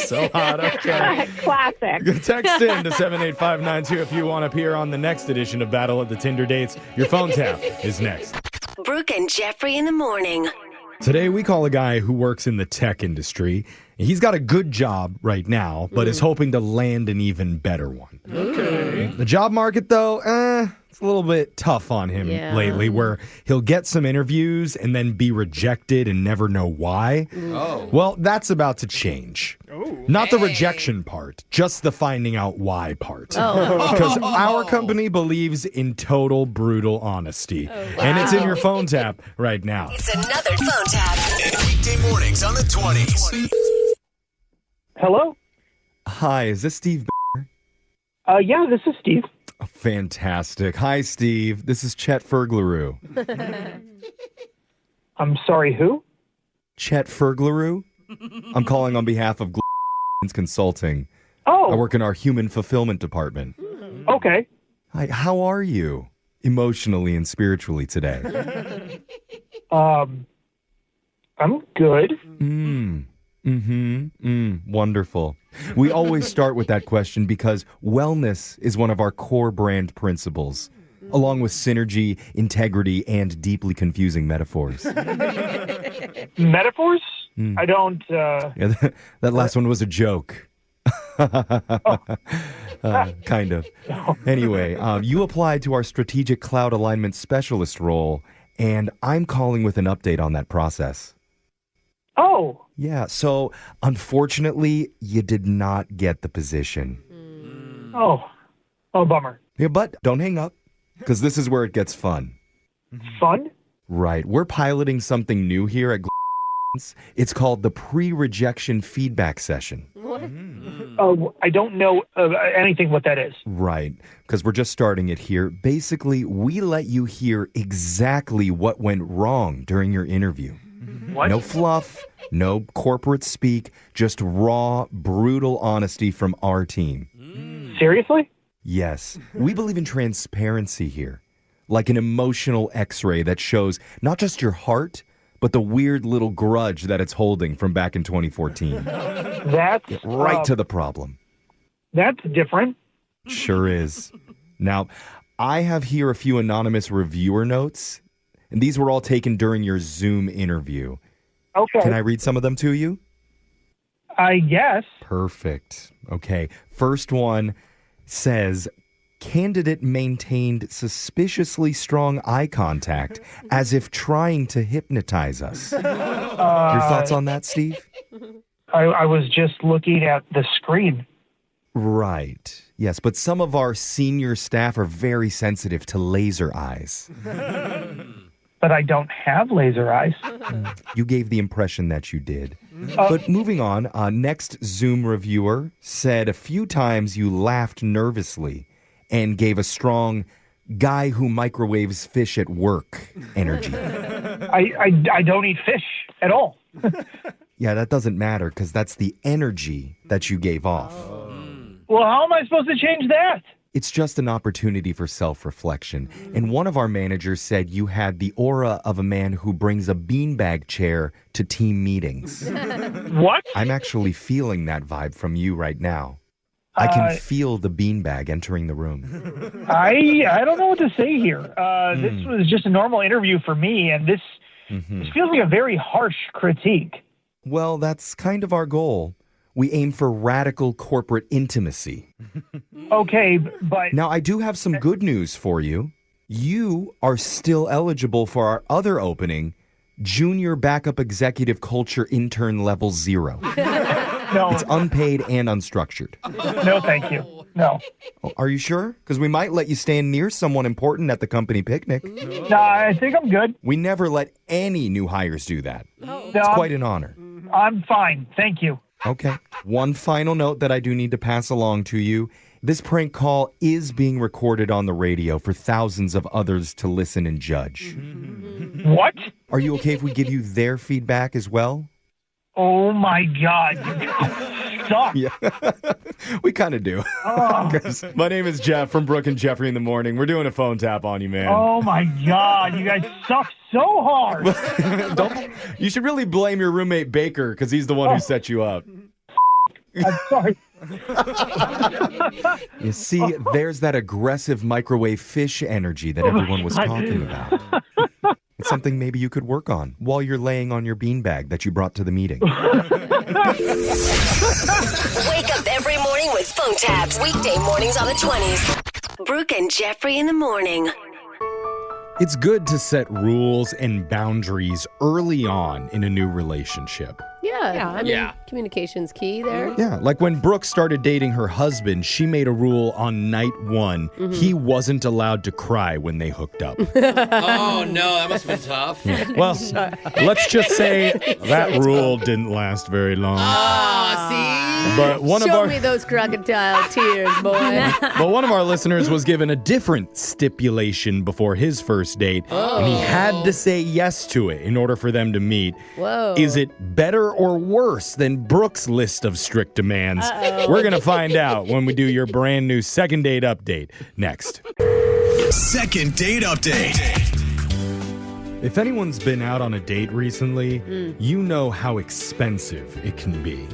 [SPEAKER 4] So hot. Okay.
[SPEAKER 8] Classic.
[SPEAKER 4] Text in to 78592 if you want to appear on the next edition of Battle of the Tinder Dates. Your phone tap is next.
[SPEAKER 6] Brooke and Jeffrey in the morning.
[SPEAKER 4] Today, we call a guy who works in the tech industry. He's got a good job right now, but is hoping to land an even better one.
[SPEAKER 3] Okay.
[SPEAKER 4] The job market, though, it's a little bit tough on him lately, where he'll get some interviews and then be rejected and never know why.
[SPEAKER 3] Oh.
[SPEAKER 4] Well, that's about to change. Not the rejection part, just the finding out why part. Because our company believes in total brutal honesty. And it's in your phone tap right now.
[SPEAKER 6] It's another phone tap.
[SPEAKER 7] Weekday mornings on the 20s.
[SPEAKER 10] Hello?
[SPEAKER 4] Hi, is this Steve?
[SPEAKER 10] Yeah, this is Steve.
[SPEAKER 4] Fantastic. Hi, Steve. This is Chet Ferglaroo.
[SPEAKER 10] I'm sorry, who?
[SPEAKER 4] Chet Ferglaroo? I'm calling on behalf of Consulting.
[SPEAKER 10] Oh.
[SPEAKER 4] I work in our human fulfillment department.
[SPEAKER 10] Okay.
[SPEAKER 4] Hi, how are you emotionally and spiritually today?
[SPEAKER 10] I'm good.
[SPEAKER 4] Wonderful. We always start with that question because wellness is one of our core brand principles, along with synergy, integrity, and deeply confusing metaphors.
[SPEAKER 10] Metaphors? I don't...
[SPEAKER 4] Yeah, that last one was a joke. Kind of. Anyway, you applied to our strategic cloud alignment specialist role, and I'm calling with an update on that process.
[SPEAKER 10] Oh.
[SPEAKER 4] Yeah, so unfortunately, you did not get the position.
[SPEAKER 10] Oh, bummer.
[SPEAKER 4] Yeah, but don't hang up, because this is where it gets fun.
[SPEAKER 10] Fun?
[SPEAKER 4] Right. We're piloting something new here at It's called the pre-rejection feedback session.
[SPEAKER 1] What?
[SPEAKER 10] Oh, I don't know anything what that is.
[SPEAKER 4] Right, because we're just starting it here. Basically, we let you hear exactly what went wrong during your interview.
[SPEAKER 10] What?
[SPEAKER 4] No fluff, no corporate speak, just raw, brutal honesty from our team.
[SPEAKER 10] Seriously?
[SPEAKER 4] Yes, we believe in transparency here, like an emotional x-ray that shows not just your heart, but the weird little grudge that it's holding from back in 2014.
[SPEAKER 10] That's...
[SPEAKER 4] Right to the problem.
[SPEAKER 10] That's different.
[SPEAKER 4] Sure is. Now, I have here a few anonymous reviewer notes, and these were all taken during your Zoom interview.
[SPEAKER 10] Okay.
[SPEAKER 4] Can I read some of them to you?
[SPEAKER 10] I guess.
[SPEAKER 4] Perfect. Okay. First one says, candidate maintained suspiciously strong eye contact as if trying to hypnotize us. Your thoughts on that, Steve?
[SPEAKER 10] I was just looking at the screen.
[SPEAKER 4] Right. Yes, but some of our senior staff are very sensitive to laser eyes.
[SPEAKER 10] But I don't have laser eyes.
[SPEAKER 4] You gave the impression that you did. But moving on, next Zoom reviewer said a few times you laughed nervously and gave a strong guy who microwaves fish at work energy.
[SPEAKER 10] I don't eat fish at all.
[SPEAKER 4] Yeah, that doesn't matter because that's the energy that you gave off.
[SPEAKER 10] Well, how am I supposed to change that?
[SPEAKER 4] It's just an opportunity for self-reflection. And one of our managers said you had the aura of a man who brings a beanbag chair to team meetings.
[SPEAKER 10] What?
[SPEAKER 4] I'm actually feeling that vibe from you right now. I can feel the beanbag entering the room.
[SPEAKER 10] I don't know what to say here. This was just a normal interview for me, and this feels like a very harsh critique.
[SPEAKER 4] Well, that's kind of our goal. We aim for radical corporate intimacy.
[SPEAKER 10] Okay, but...
[SPEAKER 4] Now, I do have some good news for you. You are still eligible for our other opening, Junior Backup Executive Culture Intern Level 0.
[SPEAKER 10] No.
[SPEAKER 4] It's unpaid and unstructured.
[SPEAKER 10] No, thank you. No.
[SPEAKER 4] Oh, are you sure? Because we might let you stand near someone important at the company picnic.
[SPEAKER 10] No, I think I'm good.
[SPEAKER 4] We never let any new hires do that.
[SPEAKER 10] No,
[SPEAKER 4] It's quite an honor.
[SPEAKER 10] I'm fine. Thank you.
[SPEAKER 4] Okay. One final note that I do need to pass along to you. This prank call is being recorded on the radio for thousands of others to listen and judge.
[SPEAKER 10] What?
[SPEAKER 4] Are you okay if we give you their feedback as well?
[SPEAKER 10] Oh, my God. You suck.
[SPEAKER 4] Yeah, we kind of do. My name is Jeff from Brooke and Jeffrey in the Morning. We're doing a phone tap on you, man.
[SPEAKER 10] Oh, my God. You guys suck so hard.
[SPEAKER 4] You should really blame your roommate Baker because he's the one who set you up.
[SPEAKER 10] I'm sorry.
[SPEAKER 4] You see, there's that aggressive microwave fish energy that everyone was talking about. It's something maybe you could work on while you're laying on your beanbag that you brought to the meeting.
[SPEAKER 6] Wake up every morning with phone taps. Weekday mornings on the 20s. Brooke and Jeffrey in the Morning.
[SPEAKER 4] It's good to set rules and boundaries early on in a new relationship.
[SPEAKER 1] Yeah, I mean, communication's key there.
[SPEAKER 4] Yeah, like when Brooke started dating her husband, she made a rule on night one. He wasn't allowed to cry when they hooked up.
[SPEAKER 3] Oh, no, that must have been tough.
[SPEAKER 4] Well, let's just say that rule didn't last very long.
[SPEAKER 3] Ah, see?
[SPEAKER 4] But one
[SPEAKER 1] Show
[SPEAKER 4] of
[SPEAKER 1] me those crocodile tears, boy.
[SPEAKER 4] But one of our listeners was given a different stipulation before his first date, and he had to say yes to it in order for them to meet.
[SPEAKER 1] Whoa.
[SPEAKER 4] Is it better or worse than Brooke's list of strict demands? We're going to find out when we do your brand new second date update next.
[SPEAKER 7] Second date update.
[SPEAKER 4] If anyone's been out on a date recently, you know how expensive it can be.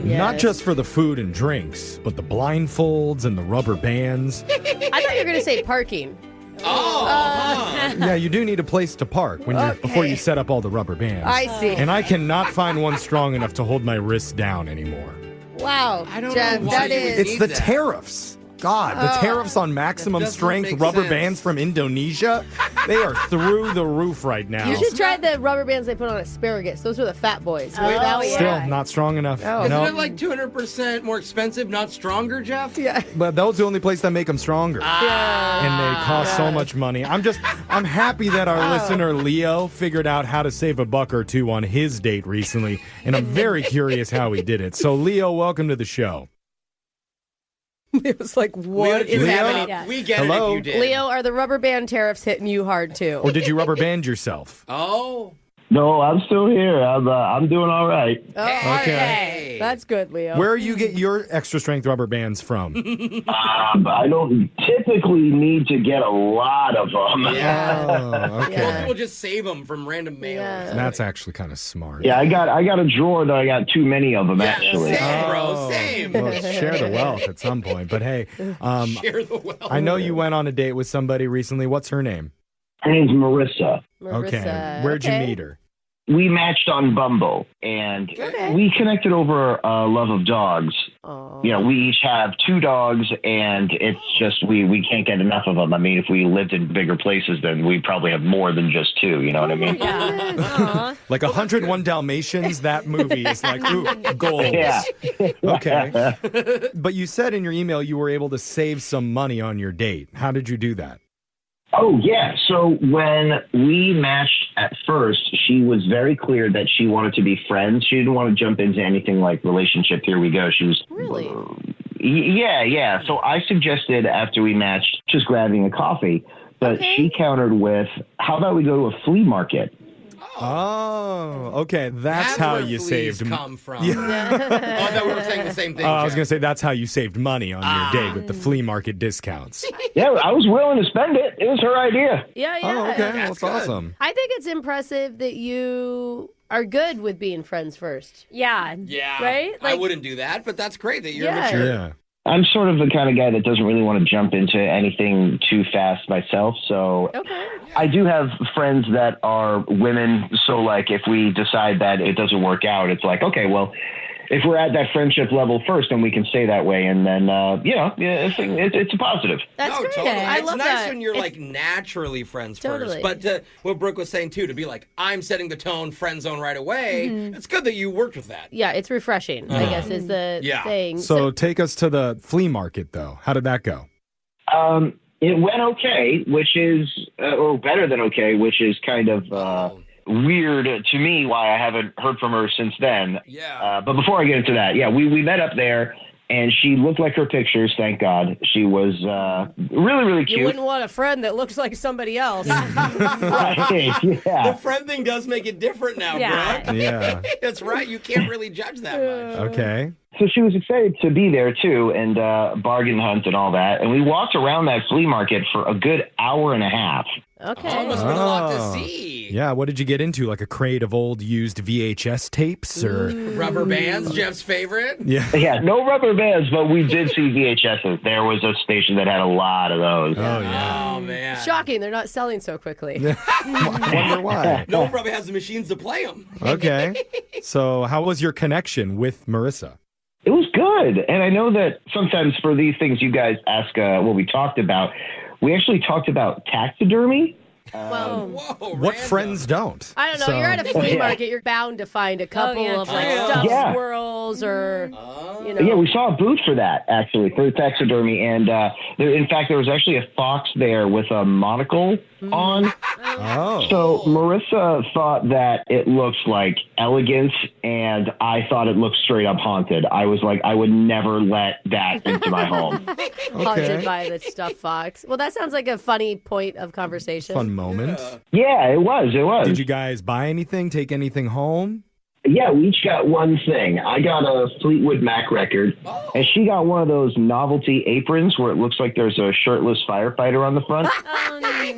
[SPEAKER 4] Not just for the food and drinks, but the blindfolds and the rubber bands.
[SPEAKER 1] I thought you were going to say parking.
[SPEAKER 4] Yeah, you do need a place to park before you set up all the rubber bands.
[SPEAKER 1] I see.
[SPEAKER 4] And I cannot find one strong enough to hold my wrists down anymore.
[SPEAKER 1] Wow.
[SPEAKER 3] I don't
[SPEAKER 1] Jeff,
[SPEAKER 3] know why
[SPEAKER 1] that
[SPEAKER 3] you would
[SPEAKER 1] is.
[SPEAKER 4] It's
[SPEAKER 3] need
[SPEAKER 4] the
[SPEAKER 3] that.
[SPEAKER 4] tariffs. God, the tariffs on maximum
[SPEAKER 3] doesn't
[SPEAKER 4] strength
[SPEAKER 3] make
[SPEAKER 4] rubber
[SPEAKER 3] sense.
[SPEAKER 4] bands from Indonesia, they are through the roof right now.
[SPEAKER 1] You should try the rubber bands they put on asparagus. Those are the fat boys. Remember that one?
[SPEAKER 4] Still not strong enough.
[SPEAKER 1] Oh.
[SPEAKER 3] Isn't
[SPEAKER 4] No,
[SPEAKER 3] it like 200% more expensive, not stronger, Jeff?
[SPEAKER 1] Yeah.
[SPEAKER 4] but that was the only place that make them stronger. And they cost so much money. I'm happy that our listener Leo figured out how to save $1 or $2 on his date recently, and I'm very curious how he did it. So Leo, welcome to the show.
[SPEAKER 1] It was like, what is
[SPEAKER 4] Leo?
[SPEAKER 1] happening?
[SPEAKER 2] Yeah.
[SPEAKER 3] We get
[SPEAKER 4] Hello?
[SPEAKER 3] it if you did.
[SPEAKER 1] Leo, are the rubber band tariffs hitting you hard too?
[SPEAKER 4] Or did you rubber band yourself?
[SPEAKER 3] Oh.
[SPEAKER 11] No, I'm still here. I'm doing all right.
[SPEAKER 1] Oh,
[SPEAKER 3] Hey.
[SPEAKER 1] that's good, Leo.
[SPEAKER 4] Where you get your extra strength rubber bands from?
[SPEAKER 11] I don't typically need to get a lot of them.
[SPEAKER 3] Yeah.
[SPEAKER 4] Oh,
[SPEAKER 3] Most
[SPEAKER 4] okay.
[SPEAKER 3] people just save them from random mail.
[SPEAKER 1] Yeah.
[SPEAKER 4] That's actually kind of smart.
[SPEAKER 11] Yeah, I got a drawer that I got too many of them actually.
[SPEAKER 3] Same, bro.
[SPEAKER 4] Oh,
[SPEAKER 3] Same.
[SPEAKER 4] Well, share the wealth at some point. But hey,
[SPEAKER 3] Share the wealth.
[SPEAKER 4] I know you went on a date with somebody recently. What's her name?
[SPEAKER 11] Her name's Marissa.
[SPEAKER 4] Okay.
[SPEAKER 1] Marissa.
[SPEAKER 4] Where'd you
[SPEAKER 1] Okay.
[SPEAKER 4] meet her?
[SPEAKER 11] We matched on Bumble, and
[SPEAKER 1] Okay.
[SPEAKER 11] we connected over a love of dogs.
[SPEAKER 1] Oh.
[SPEAKER 11] You know, we each have 2 dogs, and it's just we can't get enough of them. I mean, if we lived in bigger places, then we'd probably have more than just 2. You know what I mean?
[SPEAKER 2] Yeah.
[SPEAKER 4] Like 101 Dalmatians, that movie is like, ooh, goals.
[SPEAKER 11] Yeah.
[SPEAKER 4] Okay. But you said in your email you were able to save some money on your date. How did you do that?
[SPEAKER 11] Oh, yeah. So when we matched at first, she was very clear that she wanted to be friends. She didn't want to jump into anything like relationship. Here we go. She was
[SPEAKER 1] Really?
[SPEAKER 11] Yeah. So I suggested after we matched just grabbing a coffee, but she countered with, how about we go to a flea market?
[SPEAKER 4] Oh, okay. That's how
[SPEAKER 3] where
[SPEAKER 4] you
[SPEAKER 3] fleas
[SPEAKER 4] saved
[SPEAKER 3] come from.
[SPEAKER 4] Yeah.
[SPEAKER 3] Oh, no, we were saying the same thing.
[SPEAKER 4] I was
[SPEAKER 3] Jeff.
[SPEAKER 4] going to say that's how you saved money on your date with the flea market discounts.
[SPEAKER 11] Yeah, I was willing to spend it. It was her idea.
[SPEAKER 1] Yeah, yeah.
[SPEAKER 4] Oh, okay. Well,
[SPEAKER 3] That's
[SPEAKER 4] that's
[SPEAKER 3] good.
[SPEAKER 4] awesome.
[SPEAKER 1] I think it's impressive that you are good with being friends first.
[SPEAKER 2] Yeah.
[SPEAKER 3] Yeah.
[SPEAKER 1] Right?
[SPEAKER 3] I
[SPEAKER 1] Like-
[SPEAKER 3] wouldn't do that, but that's great that you're
[SPEAKER 1] Yeah.
[SPEAKER 3] mature.
[SPEAKER 4] Yeah.
[SPEAKER 11] I'm sort of the kind of guy that doesn't really want to jump into anything too fast myself. So
[SPEAKER 1] Okay.
[SPEAKER 11] I do have friends that are women. So like if we decide that it doesn't work out, it's like, okay, well, if we're at that friendship level first, then we can stay that way. And then, it's a positive.
[SPEAKER 1] That's
[SPEAKER 3] No,
[SPEAKER 1] great.
[SPEAKER 3] totally.
[SPEAKER 1] I
[SPEAKER 3] It's
[SPEAKER 1] love
[SPEAKER 3] nice
[SPEAKER 1] that.
[SPEAKER 3] when you're
[SPEAKER 1] It's-
[SPEAKER 3] like naturally friends
[SPEAKER 1] Totally.
[SPEAKER 3] first. But what Brooke was saying too, to be like, I'm setting the tone, friend zone right away. It's good that you worked with that.
[SPEAKER 1] Yeah, it's refreshing, I guess, is the
[SPEAKER 3] Yeah.
[SPEAKER 1] thing.
[SPEAKER 4] So take us to the flea market, though. How did that go?
[SPEAKER 11] It went okay, which is, or better than okay, which is kind of weird to me why I haven't heard from her since then.
[SPEAKER 3] Yeah.
[SPEAKER 11] But before I get into that, yeah, we met up there and she looked like her pictures, thank God. She was really, really
[SPEAKER 1] you
[SPEAKER 11] cute.
[SPEAKER 1] wouldn't want a friend that looks like somebody else.
[SPEAKER 11] Right, yeah.
[SPEAKER 3] The friend thing does make it different now,
[SPEAKER 2] Yeah.
[SPEAKER 3] Brooke.
[SPEAKER 4] Yeah.
[SPEAKER 3] That's right. You can't really judge that much.
[SPEAKER 4] Okay.
[SPEAKER 11] So she was excited to be there too and bargain hunt and all that. And we walked around that flea market for a good hour and a half.
[SPEAKER 1] Okay.
[SPEAKER 3] Oh, must have been a lot
[SPEAKER 4] Oh.
[SPEAKER 3] to see.
[SPEAKER 4] Yeah. What did you get into? Like a crate of old used VHS tapes or?
[SPEAKER 3] Rubber bands, Jeff's favorite.
[SPEAKER 4] Yeah.
[SPEAKER 11] Yeah, no rubber bands, but we did see VHSs. There was a station that had a lot of those.
[SPEAKER 4] Oh, yeah.
[SPEAKER 3] Oh, man.
[SPEAKER 1] Shocking, they're not selling so quickly.
[SPEAKER 4] Wonder why.
[SPEAKER 3] No one probably has the machines to play them.
[SPEAKER 4] Okay. So how was your connection with Marissa?
[SPEAKER 11] It was good. And I know that sometimes for these things you guys ask what we talked about. We actually talked about taxidermy.
[SPEAKER 1] Well,
[SPEAKER 3] Whoa,
[SPEAKER 4] What
[SPEAKER 3] random.
[SPEAKER 4] friends don't?
[SPEAKER 1] I don't know.
[SPEAKER 4] So-
[SPEAKER 1] You're at a flea market. You're bound to find a couple
[SPEAKER 2] yeah,
[SPEAKER 1] of like
[SPEAKER 2] true.
[SPEAKER 1] stuffed
[SPEAKER 11] Yeah.
[SPEAKER 1] squirrels or, you know.
[SPEAKER 11] Yeah, we saw a booth for that, actually, for taxidermy. And in fact, there was actually a fox there with a monocle on.
[SPEAKER 4] Oh.
[SPEAKER 11] So Marissa thought that it looks like elegance, and I thought it looked straight up haunted. I was like, I would never let that into my home.
[SPEAKER 1] Haunted by the stuffed fox. Well, that sounds like a funny point of conversation.
[SPEAKER 4] Fun moment.
[SPEAKER 11] Yeah, it was. It was.
[SPEAKER 4] Did you guys buy anything, take anything home?
[SPEAKER 11] Yeah, we each got one thing. I got a Fleetwood Mac record, and she got one of those novelty aprons where it looks like there's a shirtless firefighter on the front.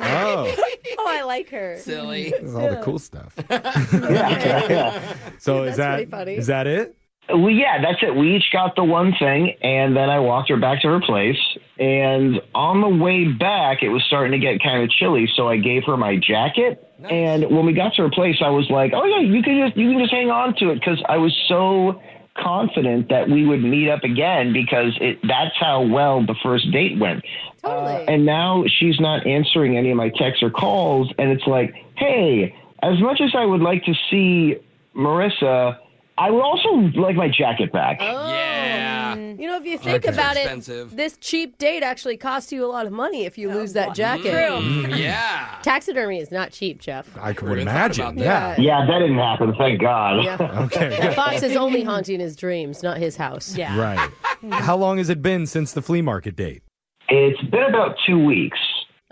[SPEAKER 4] Oh.
[SPEAKER 1] Oh, I like her.
[SPEAKER 3] Silly.
[SPEAKER 4] This is all the cool stuff.
[SPEAKER 11] Yeah.
[SPEAKER 4] So
[SPEAKER 1] That's
[SPEAKER 4] is that
[SPEAKER 1] pretty funny.
[SPEAKER 4] is that it?
[SPEAKER 11] Well, yeah, that's it. We each got the one thing, and then I walked her back to her place. And on the way back, it was starting to get kind of chilly, so I gave her my jacket. Nice. And when we got to her place, I was like, "Oh yeah, you can just hang on to it," because I was so confident that we would meet up again because that's how well the first date went.
[SPEAKER 1] Totally.
[SPEAKER 11] And now she's not answering any of my texts or calls, and it's like, hey, as much as I would like to see Marissa, I would also like my jacket back.
[SPEAKER 1] Oh.
[SPEAKER 3] Yeah.
[SPEAKER 1] You know, if you think about
[SPEAKER 3] expensive.
[SPEAKER 1] it, this cheap date actually costs you a lot of money if you lose that jacket.
[SPEAKER 3] Yeah.
[SPEAKER 1] Taxidermy is not cheap, Jeff.
[SPEAKER 4] I would
[SPEAKER 3] Really thought
[SPEAKER 4] imagine.
[SPEAKER 3] about
[SPEAKER 4] Yeah.
[SPEAKER 11] Yeah, that didn't happen, thank God.
[SPEAKER 1] Yeah.
[SPEAKER 4] Okay.
[SPEAKER 1] The fox is only haunting his dreams, not his house.
[SPEAKER 2] Yeah.
[SPEAKER 4] Right. How long has it been since the flea market date?
[SPEAKER 11] It's been about 2 weeks.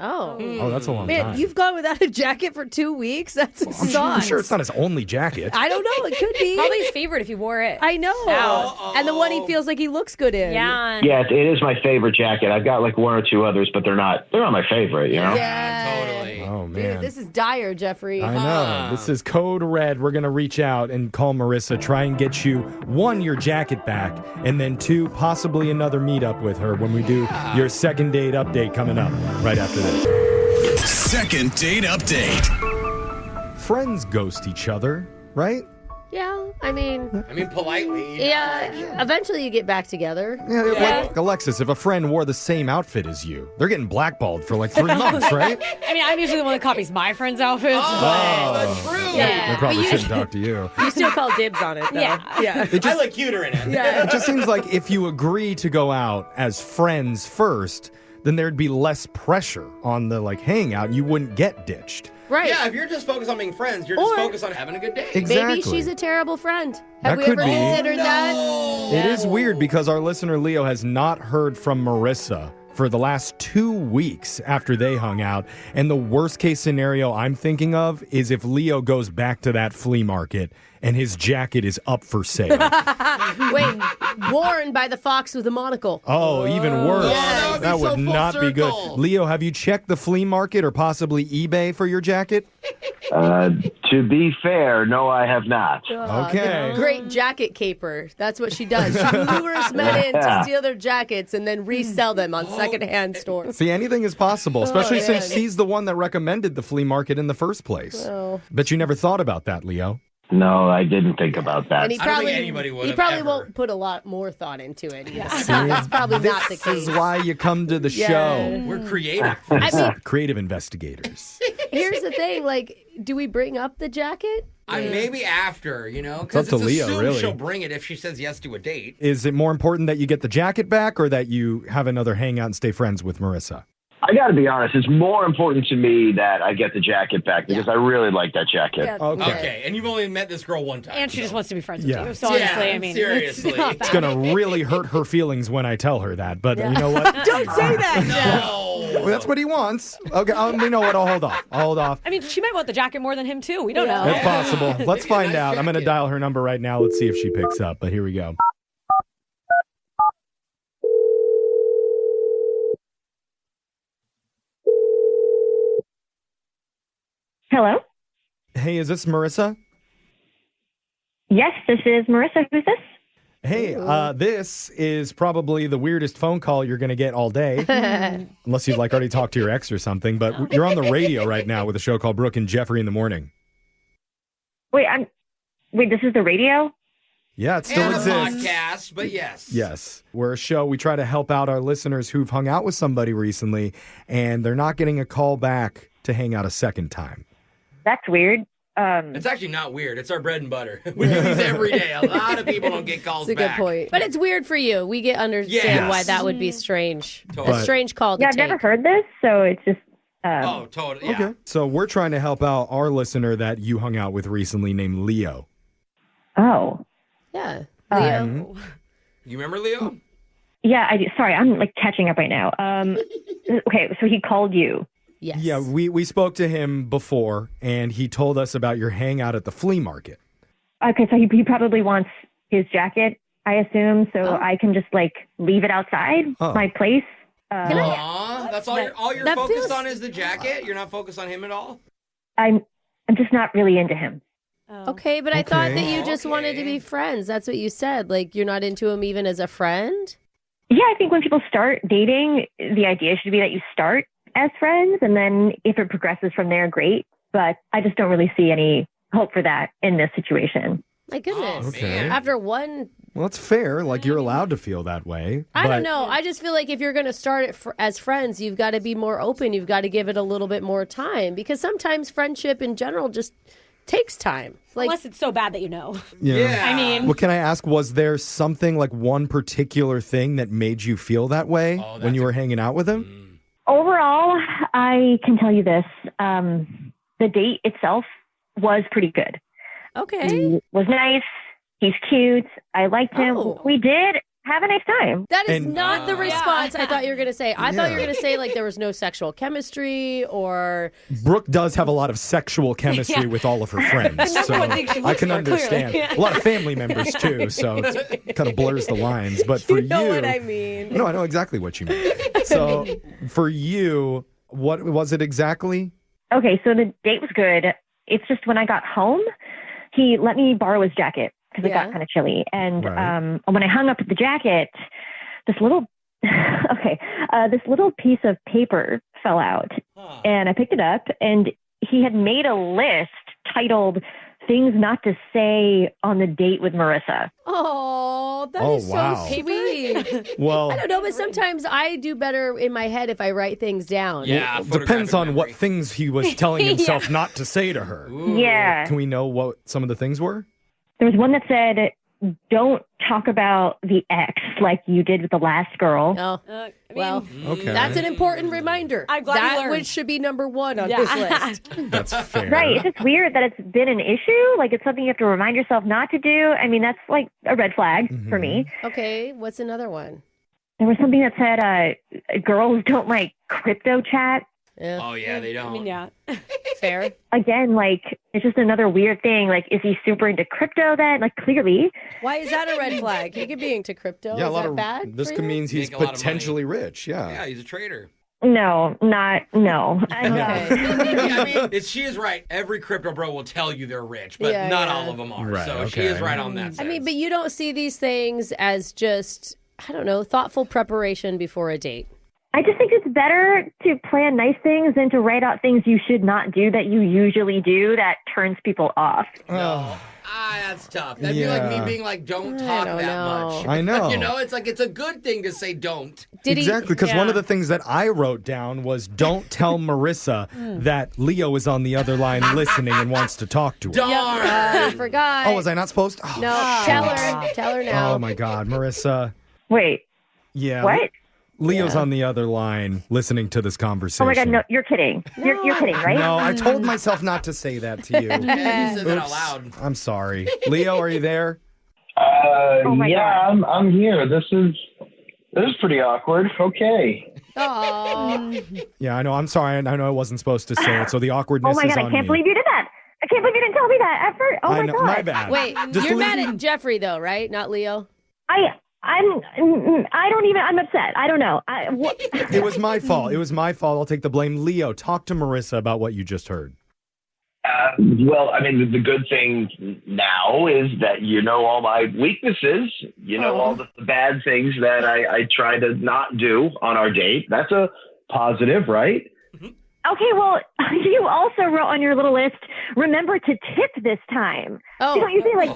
[SPEAKER 1] Oh.
[SPEAKER 4] Oh, that's a long
[SPEAKER 1] Man,
[SPEAKER 4] time.
[SPEAKER 1] you've gone without a jacket for 2 weeks? That's
[SPEAKER 4] I'm sure it's not his only jacket.
[SPEAKER 1] I don't know. It could be.
[SPEAKER 2] Probably his favorite if he wore it.
[SPEAKER 1] I know. And the one he feels like he looks good in.
[SPEAKER 2] Yeah.
[SPEAKER 11] Yeah, it is my favorite jacket. I've got like one or two others, but they're not my favorite, you know?
[SPEAKER 1] Yeah.
[SPEAKER 3] Totally.
[SPEAKER 4] Oh, man.
[SPEAKER 1] Dude, this is dire, Jeffrey.
[SPEAKER 4] I know. This is code red. We're going to reach out and call Marissa, try and get you, 1, your jacket back, and then 2, possibly another meetup with her when we do your second date update coming up right after this.
[SPEAKER 7] Second date update.
[SPEAKER 4] Friends ghost each other, right?
[SPEAKER 1] Yeah, I mean,
[SPEAKER 3] Politely.
[SPEAKER 1] yeah, eventually you get back together.
[SPEAKER 4] Yeah, like Alexis, if a friend wore the same outfit as you, they're getting blackballed for like 3 months, right?
[SPEAKER 2] I mean, I'm usually the one that copies my friend's outfits.
[SPEAKER 3] Oh, that's true.
[SPEAKER 1] Yeah.
[SPEAKER 4] They probably shouldn't talk to you.
[SPEAKER 1] You still call dibs on it, though.
[SPEAKER 2] Yeah.
[SPEAKER 3] I look cuter in it.
[SPEAKER 1] Yeah.
[SPEAKER 4] It just seems like if you agree to go out as friends first, then there'd be less pressure on the hangout and you wouldn't get ditched.
[SPEAKER 1] Right.
[SPEAKER 3] Yeah, if you're just focused on being friends, you're just focused on having a good day.
[SPEAKER 4] Exactly.
[SPEAKER 1] Maybe she's a terrible friend.
[SPEAKER 4] That
[SPEAKER 1] Have we
[SPEAKER 4] could
[SPEAKER 1] ever
[SPEAKER 4] be.
[SPEAKER 1] considered that?
[SPEAKER 4] It is weird because our listener Leo has not heard from Marissa for the last 2 weeks after they hung out. And the worst case scenario I'm thinking of is if Leo goes back to that flea market and his jacket is up for sale.
[SPEAKER 1] Wait, worn by the fox with a monocle.
[SPEAKER 4] Oh, even worse.
[SPEAKER 3] Yeah,
[SPEAKER 4] that would
[SPEAKER 3] so full
[SPEAKER 4] not be good.
[SPEAKER 3] circle.
[SPEAKER 4] Leo, have you checked the flea market or possibly eBay for your jacket?
[SPEAKER 11] To be fair, no, I have not.
[SPEAKER 4] Okay.
[SPEAKER 1] Great jacket caper. That's what she does. She lures men in to steal their jackets and then resell them on secondhand stores.
[SPEAKER 4] See, anything is possible, especially
[SPEAKER 1] man.
[SPEAKER 4] since he's the one that recommended the flea market in the first place.
[SPEAKER 1] Oh.
[SPEAKER 4] But you never thought about that, Leo.
[SPEAKER 11] No, I didn't think about that.
[SPEAKER 1] And he
[SPEAKER 3] I don't
[SPEAKER 1] probably,
[SPEAKER 3] think anybody would
[SPEAKER 1] he
[SPEAKER 3] have
[SPEAKER 1] probably
[SPEAKER 3] ever.
[SPEAKER 1] won't put a lot more thought into it. That's probably not the
[SPEAKER 4] This
[SPEAKER 1] case.
[SPEAKER 4] is why you come to the
[SPEAKER 1] Yeah.
[SPEAKER 4] show.
[SPEAKER 3] We're creative.
[SPEAKER 1] I mean,
[SPEAKER 4] Creative investigators.
[SPEAKER 1] here's the thing. Do we bring up the jacket?
[SPEAKER 3] Maybe after,
[SPEAKER 4] up
[SPEAKER 3] because
[SPEAKER 4] to
[SPEAKER 3] it's
[SPEAKER 4] Leo,
[SPEAKER 3] assumed
[SPEAKER 4] really.
[SPEAKER 3] she'll bring it if she says yes to a date.
[SPEAKER 4] Is it more important that you get the jacket back or that you have another hangout and stay friends with Marissa?
[SPEAKER 11] I got to be honest, it's more important to me that I get the jacket back because I really like that jacket.
[SPEAKER 1] Yeah.
[SPEAKER 4] Okay.
[SPEAKER 3] And you've only met this girl one time.
[SPEAKER 2] And she just wants to be friends with
[SPEAKER 4] Yeah.
[SPEAKER 2] you. So honestly,
[SPEAKER 3] Yeah,
[SPEAKER 2] I mean,
[SPEAKER 3] seriously.
[SPEAKER 2] it's not
[SPEAKER 4] It's
[SPEAKER 2] bad.
[SPEAKER 4] going to really hurt her feelings when I tell her that. But you know what?
[SPEAKER 1] Don't say that, Jeff.
[SPEAKER 3] No.
[SPEAKER 4] Well, that's what he wants. Okay, you know what? I'll hold off.
[SPEAKER 2] I mean, she might want the jacket more than him, too. We don't know.
[SPEAKER 4] It's possible. Let's
[SPEAKER 3] Maybe a
[SPEAKER 4] find
[SPEAKER 3] nice
[SPEAKER 4] out. I'm going to
[SPEAKER 3] jacket.
[SPEAKER 4] dial her number right now. Let's see if she picks up. But here we go.
[SPEAKER 9] Hello?
[SPEAKER 4] Hey, is this Marissa?
[SPEAKER 9] Yes, this is Marissa. Who's this?
[SPEAKER 4] Hey, this is probably the weirdest phone call you're going to get all day. Unless you've already talked to your ex or something. But you're on the radio right now with a show called Brooke and Jeffrey in the Morning.
[SPEAKER 9] Wait, this is the radio?
[SPEAKER 4] Yeah, it still
[SPEAKER 3] And a
[SPEAKER 4] exists.
[SPEAKER 3] podcast, but yes.
[SPEAKER 4] Yes. We're a show. We try to help out our listeners who've hung out with somebody recently, and they're not getting a call back to hang out a second time.
[SPEAKER 9] That's weird.
[SPEAKER 3] It's actually not weird. It's our bread and butter. We do these every day. A lot of people don't get calls
[SPEAKER 1] That's a good
[SPEAKER 3] back.
[SPEAKER 1] point. But it's weird for you. We understand
[SPEAKER 3] Yes.
[SPEAKER 1] why that would be strange.
[SPEAKER 3] Totally.
[SPEAKER 1] A strange call to
[SPEAKER 9] Yeah, I've
[SPEAKER 1] take.
[SPEAKER 9] never heard this, so it's just
[SPEAKER 3] Totally. Yeah.
[SPEAKER 4] Okay. So we're trying to help out our listener that you hung out with recently named Leo.
[SPEAKER 9] Oh.
[SPEAKER 1] Yeah. Leo.
[SPEAKER 3] You remember Leo?
[SPEAKER 9] Yeah, I do. Sorry, I'm like catching up right now. Okay, so he called you.
[SPEAKER 1] Yes.
[SPEAKER 4] Yeah, we spoke to him before, and he told us about your hangout at the flea market.
[SPEAKER 9] Okay, so he probably wants his jacket, I assume, so I can just like leave it outside my place.
[SPEAKER 3] That's all you're focused on is the jacket? You're not focused on him at all?
[SPEAKER 9] I'm just not really into him.
[SPEAKER 1] Okay, but I thought that you just wanted to be friends. That's what you said. Like, you're not into him even as a friend?
[SPEAKER 9] Yeah, I think when people start dating, the idea should be that you start as friends, and then if it progresses from there, great. But I just don't really see any hope for that in this situation.
[SPEAKER 1] My goodness.
[SPEAKER 4] Okay.
[SPEAKER 1] After one...
[SPEAKER 4] Well, it's fair. Like, you're allowed to feel that way.
[SPEAKER 1] I don't know. I just feel like if you're going to start it as friends, you've got to be more open. You've got to give it a little bit more time. Because sometimes friendship in general just takes time. Like,
[SPEAKER 2] unless it's so bad that you know.
[SPEAKER 4] Yeah.
[SPEAKER 2] I mean.
[SPEAKER 4] Well, can I ask, was there something, like one particular thing that made you feel that way when you were hanging out with him?
[SPEAKER 9] Overall, I can tell you this. The date itself was pretty good.
[SPEAKER 1] Okay.
[SPEAKER 9] He was nice. He's cute. I liked him. We did have a nice time.
[SPEAKER 1] That is not the response I thought you were going to say. I thought you were going to say, like, there was no sexual chemistry or...
[SPEAKER 4] Brooke does have a lot of sexual chemistry with all of her friends. So I can understand. A lot of family members, too. So it kind of blurs the lines. But for you...
[SPEAKER 1] know what I mean.
[SPEAKER 4] No, I know exactly what you mean. So for you, what was it exactly?
[SPEAKER 9] Okay, so the date was good. It's just when I got home, he let me borrow his jacket because it got kind of chilly. And when I hung up the jacket, this little piece of paper fell out. And I picked it up, and he had made a list titled Things Not to Say on the Date with Marissa.
[SPEAKER 1] Oh, that is so sweet.
[SPEAKER 4] Well,
[SPEAKER 1] I don't know, but sometimes I do better in my head if I write things down.
[SPEAKER 3] Yeah,
[SPEAKER 4] depends on what things he was telling himself not to say to her.
[SPEAKER 9] Yeah.
[SPEAKER 4] Can we know what some of the things were?
[SPEAKER 9] There was one that said, don't talk about the ex like you did with the last girl.
[SPEAKER 1] Oh, well,
[SPEAKER 4] okay.
[SPEAKER 1] That's an important reminder.
[SPEAKER 2] I'm glad you
[SPEAKER 1] that
[SPEAKER 2] learned.
[SPEAKER 1] which should be number one on this list.
[SPEAKER 4] That's fair.
[SPEAKER 9] Right. It's just weird that it's been an issue. Like, it's something you have to remind yourself not to do. I mean, that's like a red flag for me.
[SPEAKER 1] Okay, what's another one?
[SPEAKER 9] There was something that said girls don't like crypto chat.
[SPEAKER 1] Yeah.
[SPEAKER 3] Oh, yeah, they don't.
[SPEAKER 2] I mean, yeah.
[SPEAKER 1] Fair.
[SPEAKER 9] Again, like, it's just another weird thing. Like, is he super into crypto then? Like, clearly.
[SPEAKER 1] Why is that a red flag? He could be into crypto.
[SPEAKER 4] Yeah,
[SPEAKER 1] is that bad?
[SPEAKER 4] This
[SPEAKER 1] for
[SPEAKER 4] could
[SPEAKER 1] you?
[SPEAKER 4] means he's
[SPEAKER 3] Make a lot of
[SPEAKER 4] potentially rich. Yeah.
[SPEAKER 3] Yeah, he's a trader.
[SPEAKER 9] No.
[SPEAKER 1] Okay.
[SPEAKER 3] I mean, she is right. Every crypto bro will tell you they're rich, but not all of them are.
[SPEAKER 4] Right,
[SPEAKER 3] so she is right on that sense.
[SPEAKER 1] I mean, but you don't see these things as just, I don't know, thoughtful preparation before a date.
[SPEAKER 9] I just think it's better to plan nice things than to write out things you should not do that you usually do that turns people off.
[SPEAKER 3] That's tough. That'd be like me being like, don't talk that much.
[SPEAKER 4] I know.
[SPEAKER 3] You know, it's like, it's a good thing to say don't.
[SPEAKER 4] Exactly, because one of the things that I wrote down was don't tell Marissa that Leo is on the other line listening and wants to talk to her.
[SPEAKER 3] Darn.
[SPEAKER 1] I forgot.
[SPEAKER 4] Oh, was I not supposed to? Oh,
[SPEAKER 1] No, tell her now.
[SPEAKER 4] Oh, my God. Marissa.
[SPEAKER 9] Wait.
[SPEAKER 4] Yeah.
[SPEAKER 9] What?
[SPEAKER 4] Leo's on the other line listening to this conversation.
[SPEAKER 9] Oh, my God. No, you're kidding. You're kidding, right?
[SPEAKER 4] No, I told myself not to say that to you.
[SPEAKER 3] Yeah, you said that out loud.
[SPEAKER 4] I'm sorry. Leo, are you there?
[SPEAKER 11] I'm here. This is pretty awkward. Okay.
[SPEAKER 1] Oh.
[SPEAKER 4] Yeah, I know. I'm sorry. I know I wasn't supposed to say it, so the awkwardness
[SPEAKER 9] Oh, my
[SPEAKER 4] is
[SPEAKER 9] God.
[SPEAKER 4] on
[SPEAKER 9] I can't
[SPEAKER 4] me.
[SPEAKER 9] believe you did that. I can't believe you didn't tell me that at first. Oh,
[SPEAKER 4] I
[SPEAKER 9] my
[SPEAKER 4] know,
[SPEAKER 9] God.
[SPEAKER 4] my bad.
[SPEAKER 1] Wait,
[SPEAKER 4] Just
[SPEAKER 1] you're
[SPEAKER 4] believe
[SPEAKER 1] mad
[SPEAKER 4] me.
[SPEAKER 1] at Jeffrey, though, right? Not Leo?
[SPEAKER 9] I'm upset. I don't know.
[SPEAKER 4] It was my fault. I'll take the blame. Leo, talk to Marissa about what you just heard.
[SPEAKER 11] Well, I mean, the good thing now is that you know all my weaknesses. You know all the bad things that I try to not do on our date. That's a positive, right?
[SPEAKER 9] Okay, well, you also wrote on your little list, remember to tip this time.
[SPEAKER 1] Oh.
[SPEAKER 9] You don't usually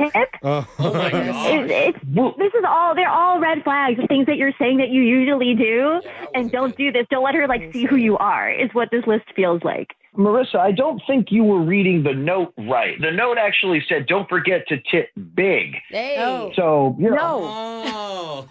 [SPEAKER 9] tip?
[SPEAKER 3] Oh my God.
[SPEAKER 9] They're all red flags, things that you're saying that you usually do, and don't do this. Don't let her, see who you are, is what this list feels like.
[SPEAKER 11] Marissa, I don't think you were reading the note right. The note actually said, don't forget to tip big.
[SPEAKER 1] Hey.
[SPEAKER 2] Oh.
[SPEAKER 11] So, you know.
[SPEAKER 3] Oh.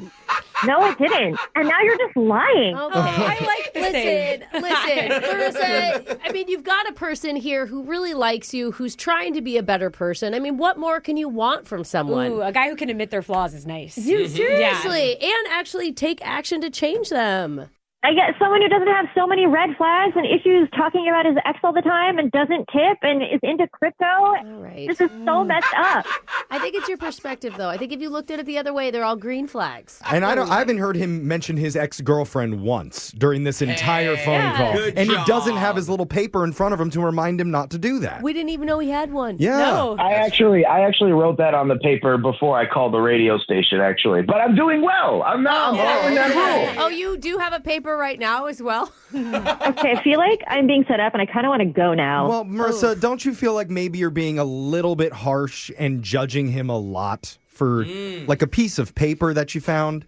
[SPEAKER 9] No, it didn't. And now you're just lying.
[SPEAKER 1] Okay. I like listen, Marissa, I mean, you've got a person here who really likes you, who's trying to be a better person. I mean, what more can you want from someone?
[SPEAKER 2] Ooh, a guy who can admit their flaws is nice.
[SPEAKER 1] Seriously. And actually take action to change them.
[SPEAKER 9] I get someone who doesn't have so many red flags and issues talking about his ex all the time and doesn't tip and is into crypto.
[SPEAKER 1] All right.
[SPEAKER 9] This is so messed up.
[SPEAKER 1] I think it's your perspective, though. I think if you looked at it the other way, they're all green flags.
[SPEAKER 4] And I haven't heard him mention his ex-girlfriend once during this entire phone call.
[SPEAKER 3] Good
[SPEAKER 4] And
[SPEAKER 3] job.
[SPEAKER 4] he doesn't have his little paper in front of him to remind him not to do that.
[SPEAKER 1] We didn't even know he had one.
[SPEAKER 4] Yeah.
[SPEAKER 2] No.
[SPEAKER 11] I actually wrote that on the paper before I called the radio station, actually. But I'm doing well. I'm not following that rule.
[SPEAKER 1] Oh, you do have a paper right now as well?
[SPEAKER 9] Okay, I feel like I'm being set up and I kind of want to go now.
[SPEAKER 4] Well, Marissa, don't you feel like maybe you're being a little bit harsh and judging him a lot for like a piece of paper that you found?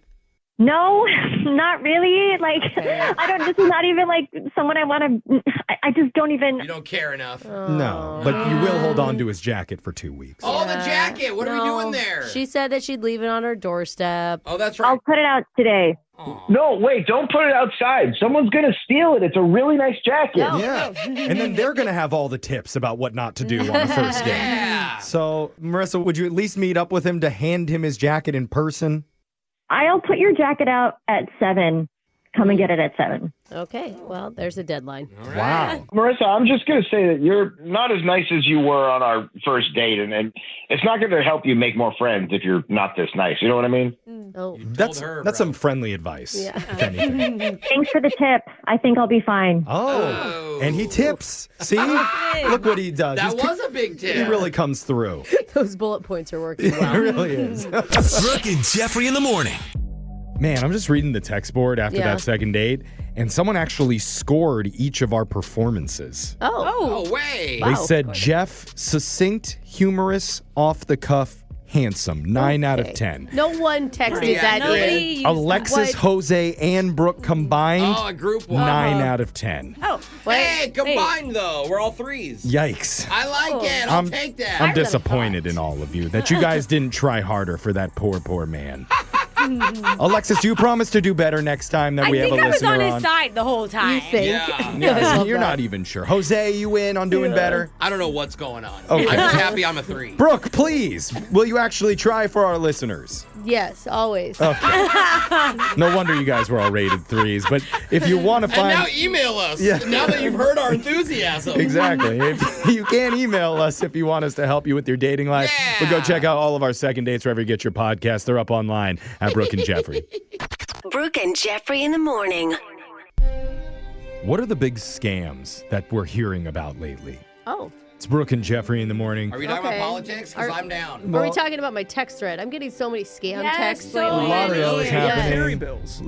[SPEAKER 9] No, not really. Like, this is not even like someone I want to, I just don't even.
[SPEAKER 3] You don't care enough.
[SPEAKER 4] No, but you will hold on to his jacket for 2 weeks.
[SPEAKER 3] Oh, the jacket. What are we doing there?
[SPEAKER 1] She said that she'd leave it on her doorstep.
[SPEAKER 3] Oh, that's right.
[SPEAKER 9] I'll put it out today.
[SPEAKER 11] No, wait, don't put it outside. Someone's going to steal it. It's a really nice jacket.
[SPEAKER 4] Yeah. And then they're going to have all the tips about what not to do on the first date.
[SPEAKER 3] Yeah.
[SPEAKER 4] So, Marissa, would you at least meet up with him to hand him his jacket in person?
[SPEAKER 9] I'll put your jacket out at 7. Come and get it at 7.
[SPEAKER 1] Okay, well, there's a deadline.
[SPEAKER 4] Wow.
[SPEAKER 11] Marissa, I'm just going to say that you're not as nice as you were on our first date, and it's not going to help you make more friends if you're not this nice. You know what I mean?
[SPEAKER 1] Oh,
[SPEAKER 4] That's some friendly advice, if anything.
[SPEAKER 9] Thanks for the tip. I think I'll be fine.
[SPEAKER 4] Oh, and he tips. See? Look what he does.
[SPEAKER 3] That was a big tip.
[SPEAKER 4] He really comes through.
[SPEAKER 1] those bullet points are working
[SPEAKER 4] It
[SPEAKER 1] well.
[SPEAKER 4] really is.
[SPEAKER 7] Brooke and Jeffrey in the morning.
[SPEAKER 4] Man, I'm just reading the text board after that second date, and someone actually scored each of our performances.
[SPEAKER 3] Oh, way.
[SPEAKER 4] They said Jeff, succinct, humorous, off the cuff, handsome. 9 out of 10.
[SPEAKER 1] No one texted that in.
[SPEAKER 4] Alexis, Jose, and Brooke combined.
[SPEAKER 3] Oh, a group one.
[SPEAKER 4] 9 out of 10.
[SPEAKER 2] Oh,
[SPEAKER 3] Hey, combined though. We're all threes.
[SPEAKER 4] Yikes.
[SPEAKER 3] I like it. I'll take that.
[SPEAKER 4] I'm disappointed in all of you that you guys didn't try harder for that poor man. Alexis, do you promise to do better next time that we have a listener
[SPEAKER 2] I think I was on his side the whole time.
[SPEAKER 1] You think?
[SPEAKER 3] Yeah.
[SPEAKER 4] Yeah, you're not even sure. Jose, you in on doing better?
[SPEAKER 3] I don't know what's going on.
[SPEAKER 4] Okay.
[SPEAKER 3] I'm just happy I'm a 3.
[SPEAKER 4] Brooke, please, will you actually try for our listeners?
[SPEAKER 1] Yes, always.
[SPEAKER 4] Okay. No wonder you guys were all rated 3s, but if you want to
[SPEAKER 3] And
[SPEAKER 4] find...
[SPEAKER 3] now email us.
[SPEAKER 4] Yeah.
[SPEAKER 3] Now that you've heard our enthusiasm.
[SPEAKER 4] Exactly. If you can email us if you want us to help you with your dating life.
[SPEAKER 3] Yeah.
[SPEAKER 4] But go check out all of our second dates wherever you get your podcast. They're up online at Brooke and Jeffrey.
[SPEAKER 6] Brooke and Jeffrey in the morning.
[SPEAKER 4] What are the big scams that we're hearing about lately?
[SPEAKER 1] Oh.
[SPEAKER 4] It's Brooke and Jeffrey in the morning.
[SPEAKER 3] Are we talking
[SPEAKER 1] Okay.
[SPEAKER 3] about politics? Because
[SPEAKER 1] Are-
[SPEAKER 3] I'm down.
[SPEAKER 1] Are we talking about my text thread? I'm getting so many scam
[SPEAKER 2] Yes,
[SPEAKER 1] texts
[SPEAKER 2] so
[SPEAKER 1] lately.
[SPEAKER 4] A lot of those
[SPEAKER 1] Yes.
[SPEAKER 4] happening.
[SPEAKER 5] Fairy bills.
[SPEAKER 4] A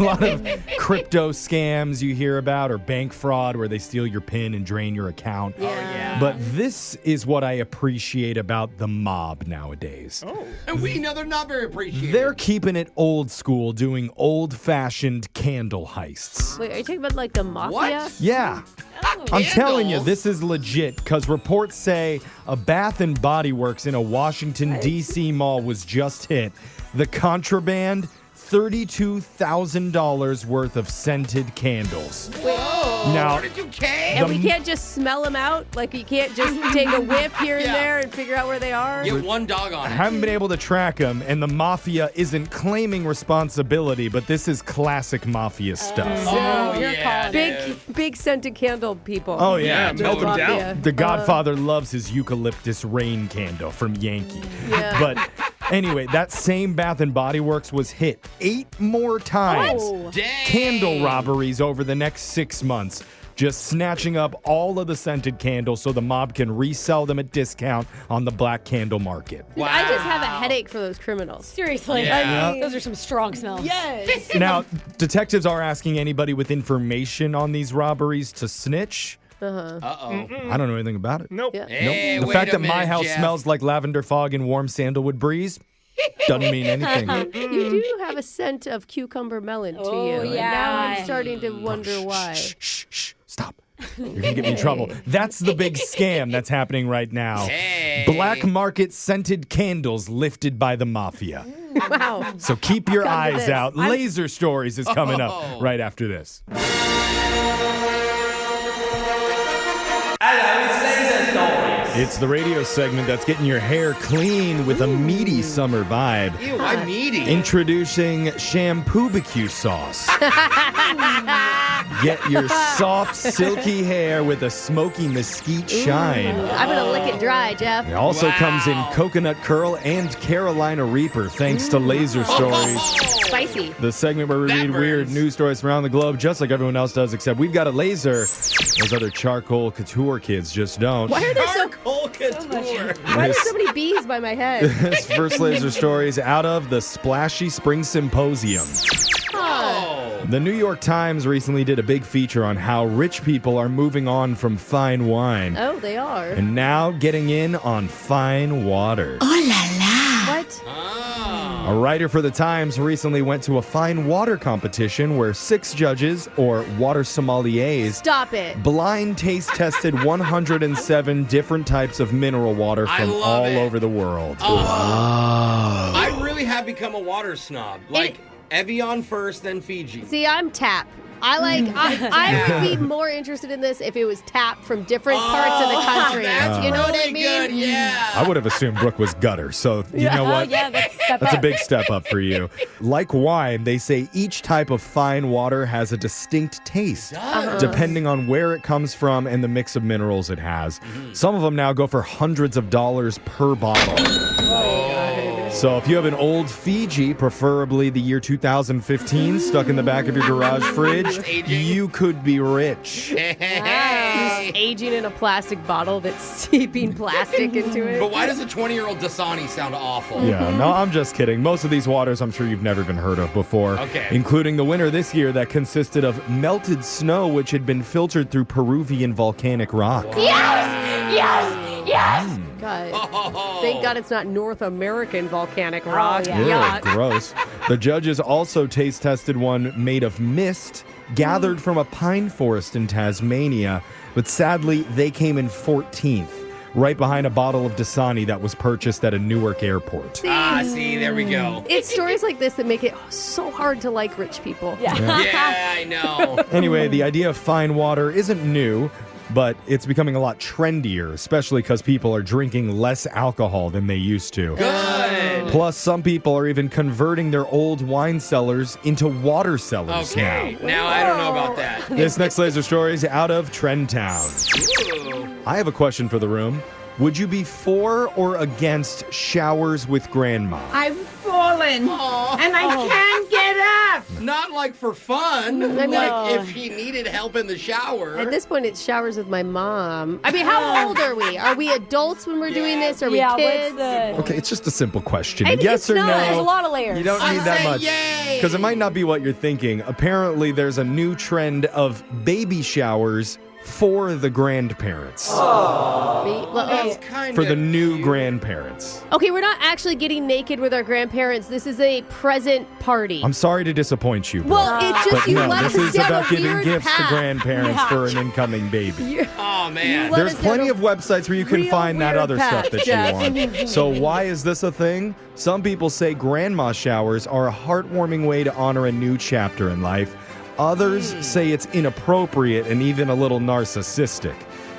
[SPEAKER 4] lot of crypto scams you hear about, or bank fraud where they steal your PIN and drain your account.
[SPEAKER 1] Yeah.
[SPEAKER 4] But this is what I appreciate about the mob nowadays.
[SPEAKER 3] And we know they're not very appreciated.
[SPEAKER 4] They're keeping it old school, doing old-fashioned candle heists.
[SPEAKER 1] Wait, are you talking about like the mafia?
[SPEAKER 3] What?
[SPEAKER 4] Yeah. I'm telling you,
[SPEAKER 3] Candles?
[SPEAKER 4] this is legit because reports say a Bath and Body Works in a Washington, D.C. mall was just hit. The contraband, $32,000 worth of scented candles.
[SPEAKER 3] Whoa.
[SPEAKER 4] Now,
[SPEAKER 3] 32K?
[SPEAKER 1] And we can't just smell them out? Like you can't just take a whiff here and
[SPEAKER 3] Yeah.
[SPEAKER 1] there and figure out where they are?
[SPEAKER 3] Get one dog on
[SPEAKER 4] I
[SPEAKER 3] it.
[SPEAKER 4] haven't been able to track them, and the mafia isn't claiming responsibility, but this is classic mafia stuff.
[SPEAKER 3] Oh,
[SPEAKER 2] You're
[SPEAKER 3] yeah.
[SPEAKER 2] calling
[SPEAKER 1] Big scented candle people.
[SPEAKER 4] Oh, yeah.
[SPEAKER 5] Yeah, melt them
[SPEAKER 1] Mafia.
[SPEAKER 5] down.
[SPEAKER 4] The Godfather loves his eucalyptus rain candle from Yankee.
[SPEAKER 1] Yeah.
[SPEAKER 4] But anyway, that same Bath and Body Works was hit 8 more times.
[SPEAKER 1] Oh.
[SPEAKER 3] Dang.
[SPEAKER 4] Candle robberies over the next 6 months. Just snatching up all of the scented candles so the mob can resell them at discount on the black candle market.
[SPEAKER 3] Wow.
[SPEAKER 1] I just have a headache for those criminals.
[SPEAKER 2] Seriously.
[SPEAKER 3] Yeah.
[SPEAKER 2] I mean, those are some strong smells.
[SPEAKER 1] Yes.
[SPEAKER 4] Now, detectives are asking anybody with information on these robberies to snitch.
[SPEAKER 3] Uh-oh.
[SPEAKER 4] I don't know anything about it.
[SPEAKER 5] Nope.
[SPEAKER 4] Nope.
[SPEAKER 3] Hey,
[SPEAKER 4] The
[SPEAKER 3] wait
[SPEAKER 4] fact
[SPEAKER 3] a
[SPEAKER 4] that my
[SPEAKER 3] minute,
[SPEAKER 4] house
[SPEAKER 3] Jeff.
[SPEAKER 4] smells like lavender fog and warm sandalwood breeze doesn't mean anything.
[SPEAKER 1] You do have a scent of cucumber melon to
[SPEAKER 2] Oh,
[SPEAKER 1] you. And
[SPEAKER 2] yeah.
[SPEAKER 1] now I'm starting to wonder why.
[SPEAKER 4] Shh. Stop. You're going to get me in trouble. That's the big scam that's happening right now.
[SPEAKER 3] Hey.
[SPEAKER 4] Black market scented candles lifted by the mafia.
[SPEAKER 1] Wow.
[SPEAKER 4] So keep your
[SPEAKER 1] Come to
[SPEAKER 4] eyes
[SPEAKER 1] this.
[SPEAKER 4] out. Laser Stories is coming up right after this. It's the radio segment that's getting your hair clean with a meaty summer vibe.
[SPEAKER 3] Ew, why meaty?
[SPEAKER 4] Introducing shampoo BBQ sauce. Get your soft, silky hair with a smoky mesquite shine.
[SPEAKER 1] I'm going to lick it dry, Jeff.
[SPEAKER 4] It also comes in coconut curl and Carolina Reaper, thanks to Laser Stories.
[SPEAKER 1] Spicy.
[SPEAKER 4] The segment where we read weird news stories from around the globe, just like everyone else does, except we've got a laser. Those other charcoal couture kids just don't.
[SPEAKER 1] Why are there
[SPEAKER 3] Charcoal couture.
[SPEAKER 1] Why are there so many bees by my head?
[SPEAKER 4] This first Laser Story is out of the Splashy Spring Symposium. The New York Times recently did a big feature on how rich people are moving on from fine wine.
[SPEAKER 1] Oh, they are.
[SPEAKER 4] And now getting in on fine water.
[SPEAKER 1] Oh la la. What?
[SPEAKER 4] A writer for the Times recently went to a fine water competition where 6 judges, or water sommeliers,
[SPEAKER 1] Stop it.
[SPEAKER 4] blind taste tested 107 different types of mineral water from all over the world.
[SPEAKER 3] I really have become a water snob. Like Evian first, then Fiji.
[SPEAKER 1] See, I'm tap. I would be more interested in this if it was tap from different parts of the country.
[SPEAKER 3] That's
[SPEAKER 1] you know
[SPEAKER 3] really
[SPEAKER 1] what I mean?
[SPEAKER 3] good, yeah.
[SPEAKER 4] I would have assumed Brooke was gutter, so you know what?
[SPEAKER 2] Yeah,
[SPEAKER 4] That's a big step up for you. Like wine, they say each type of fine water has a distinct taste, depending on where it comes from and the mix of minerals it has. Some of them now go for hundreds of dollars per bottle. So if you have an old Fiji, preferably the year 2015, stuck in the back of your garage fridge, you could be rich.
[SPEAKER 1] Just aging in a plastic bottle that's seeping plastic into it.
[SPEAKER 3] But why does a 20-year-old Dasani sound awful?
[SPEAKER 4] Yeah, no, I'm just kidding. Most of these waters I'm sure you've never even heard of before.
[SPEAKER 3] Okay.
[SPEAKER 4] Including the winter this year that consisted of melted snow which had been filtered through Peruvian volcanic rock.
[SPEAKER 1] Yes! God. Thank God it's not North American volcanic rock.
[SPEAKER 4] Ew, gross. The judges also taste tested one made of mist gathered from a pine forest in Tasmania, but sadly they came in 14th, right behind a bottle of Dasani that was purchased at a Newark airport.
[SPEAKER 3] See, there we go.
[SPEAKER 1] It's stories like this that make it so hard to like rich people.
[SPEAKER 3] Yeah, I know.
[SPEAKER 4] Anyway, the idea of fine water isn't new, but it's becoming a lot trendier, especially because people are drinking less alcohol than they used to.
[SPEAKER 3] Good.
[SPEAKER 4] Plus, some people are even converting their old wine cellars into water cellars
[SPEAKER 3] Okay,
[SPEAKER 4] now.
[SPEAKER 3] now I don't know about that.
[SPEAKER 4] This next Laser Story is out of Trend Town.
[SPEAKER 3] Ooh.
[SPEAKER 4] I have a question for the room. Would you be for or against showers with grandma?
[SPEAKER 12] I've fallen and I can't get up.
[SPEAKER 3] Not like for fun.
[SPEAKER 1] I mean,
[SPEAKER 3] like if she needed help in the shower.
[SPEAKER 1] At this point, it's showers with my mom. I mean, how old are we? Are we adults when we're doing this? Are we kids?
[SPEAKER 4] Okay, it's just a simple question.
[SPEAKER 1] I think
[SPEAKER 4] Yes
[SPEAKER 1] it's
[SPEAKER 4] or
[SPEAKER 1] not.
[SPEAKER 4] no?
[SPEAKER 2] There's a lot of layers.
[SPEAKER 4] You don't need that much.
[SPEAKER 3] Yay!
[SPEAKER 4] Because it might not be what you're thinking. Apparently, there's a new trend of baby showers for the grandparents.
[SPEAKER 3] That's kind
[SPEAKER 4] For
[SPEAKER 3] of
[SPEAKER 4] the new
[SPEAKER 3] cute.
[SPEAKER 4] grandparents.
[SPEAKER 1] Okay, we're not actually getting naked with our grandparents. This is a present party.
[SPEAKER 4] I'm sorry to disappoint you, Brooke.
[SPEAKER 1] Well, it's just
[SPEAKER 4] but
[SPEAKER 1] you
[SPEAKER 4] no,
[SPEAKER 1] let
[SPEAKER 4] this
[SPEAKER 1] us
[SPEAKER 4] is
[SPEAKER 1] down
[SPEAKER 4] about
[SPEAKER 1] a
[SPEAKER 4] giving
[SPEAKER 1] weird
[SPEAKER 4] gifts
[SPEAKER 1] path.
[SPEAKER 4] to grandparents for an incoming baby.
[SPEAKER 3] Oh, man.
[SPEAKER 1] let
[SPEAKER 4] There's
[SPEAKER 1] us down
[SPEAKER 4] plenty
[SPEAKER 1] a
[SPEAKER 4] of websites where you can
[SPEAKER 1] real
[SPEAKER 4] find that
[SPEAKER 1] weird
[SPEAKER 4] other
[SPEAKER 1] path,
[SPEAKER 4] stuff that
[SPEAKER 1] Jeff.
[SPEAKER 4] you want. So why is this a thing? Some people say grandma showers are a heartwarming way to honor a new chapter in life. Others say it's inappropriate and even a little narcissistic.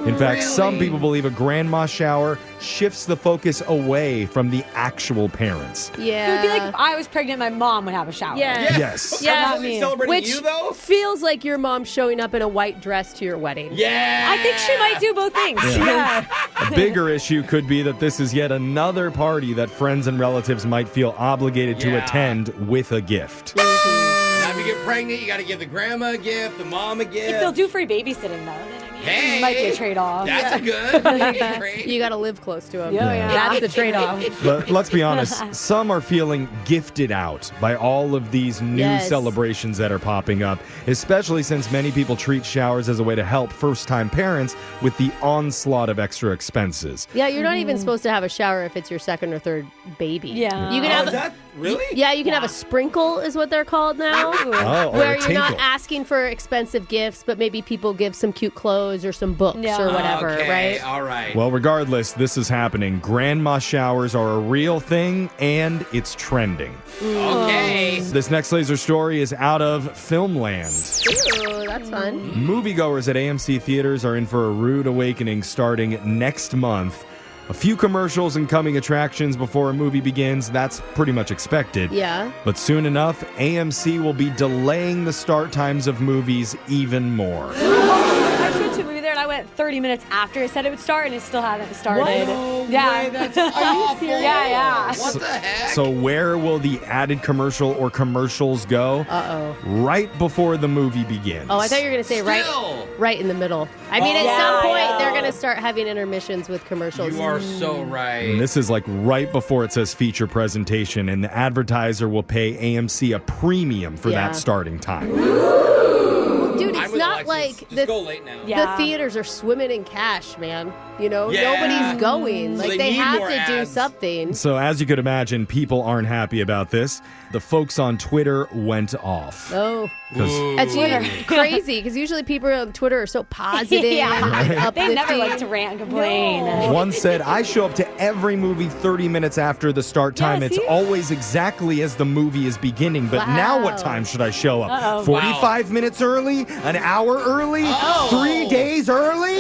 [SPEAKER 4] In fact, some people believe a grandma shower shifts the focus away from the actual parents.
[SPEAKER 1] Yeah.
[SPEAKER 2] It would be like if I was pregnant, my mom would have a shower.
[SPEAKER 1] Yeah.
[SPEAKER 4] Yes.
[SPEAKER 1] Yeah.
[SPEAKER 3] Are they celebrating
[SPEAKER 1] Which
[SPEAKER 3] you, though?
[SPEAKER 1] feels like your mom showing up in a white dress to your wedding.
[SPEAKER 3] Yeah.
[SPEAKER 2] I think she might do both things.
[SPEAKER 4] Yeah. A bigger issue could be that this is yet another party that friends and relatives might feel obligated to
[SPEAKER 3] Yeah.
[SPEAKER 4] attend with a gift.
[SPEAKER 3] Now, if you get pregnant, you got to give the grandma a gift, the mom a gift.
[SPEAKER 2] If they'll do free babysitting, though, then
[SPEAKER 3] Hey,
[SPEAKER 2] it might be a trade-off.
[SPEAKER 3] That's a good trade.
[SPEAKER 1] You got to live close to them.
[SPEAKER 2] Yeah.
[SPEAKER 1] That's the trade-off.
[SPEAKER 4] But let's be honest, some are feeling gifted out by all of these new
[SPEAKER 1] Yes.
[SPEAKER 4] celebrations that are popping up, especially since many people treat showers as a way to help first-time parents with the onslaught of extra expenses.
[SPEAKER 1] Yeah, you're not even supposed to have a shower if it's your second or third baby.
[SPEAKER 2] Yeah.
[SPEAKER 1] You can
[SPEAKER 3] Oh,
[SPEAKER 1] have
[SPEAKER 3] is that Really?
[SPEAKER 1] Yeah, you can have a sprinkle is what they're called now.
[SPEAKER 4] Oh, or
[SPEAKER 1] where
[SPEAKER 4] a
[SPEAKER 1] you're not
[SPEAKER 4] tinkle.
[SPEAKER 1] asking for expensive gifts, but maybe people give some cute clothes or some books or whatever,
[SPEAKER 3] Okay,
[SPEAKER 1] right?
[SPEAKER 3] all right.
[SPEAKER 4] Well, regardless, this is happening. Grandma showers are a real thing, and it's trending.
[SPEAKER 3] Okay.
[SPEAKER 4] This next laser story is out of Filmland.
[SPEAKER 1] Ooh, that's fun.
[SPEAKER 4] Moviegoers at AMC theaters are in for a rude awakening starting next month. A few commercials and coming attractions before a movie begins. That's pretty much expected.
[SPEAKER 1] Yeah.
[SPEAKER 4] But soon enough, AMC will be delaying the start times of movies even more.
[SPEAKER 2] I went to a movie there and I went 30 minutes after it said it would start and it still hadn't started.
[SPEAKER 3] Way, that's awful.
[SPEAKER 2] Yeah.
[SPEAKER 3] What the heck?
[SPEAKER 4] So where will the added commercial or commercials go? Right before the movie begins.
[SPEAKER 1] Oh, I thought you were going to say right in the middle. I mean, at some point, they're going to start having intermissions with commercials.
[SPEAKER 3] You are so right.
[SPEAKER 4] And this is like right before it says feature presentation, and the advertiser will pay AMC a premium for that starting time.
[SPEAKER 1] Dude, it's not
[SPEAKER 3] Alexis.
[SPEAKER 1] like
[SPEAKER 3] Just go late now.
[SPEAKER 1] the theaters are swimming in cash, man. You know,
[SPEAKER 3] Yeah.
[SPEAKER 1] nobody's going.
[SPEAKER 3] So
[SPEAKER 1] Like,
[SPEAKER 3] they
[SPEAKER 1] they
[SPEAKER 3] need
[SPEAKER 1] have
[SPEAKER 3] more
[SPEAKER 1] to do
[SPEAKER 3] ads.
[SPEAKER 1] something.
[SPEAKER 4] So as you could imagine, people aren't happy about this. The folks on Twitter went off.
[SPEAKER 1] Oh.
[SPEAKER 4] 'Cause-
[SPEAKER 1] That's crazy, because usually people on Twitter are so positive. and
[SPEAKER 2] They never
[SPEAKER 1] uplifting.
[SPEAKER 2] like to rant and complain.
[SPEAKER 4] One said, I show up to every movie 30 minutes after the start time. It's always exactly as the movie is beginning. But now what time should I show up? 45 minutes early? An hour early? 3 days early?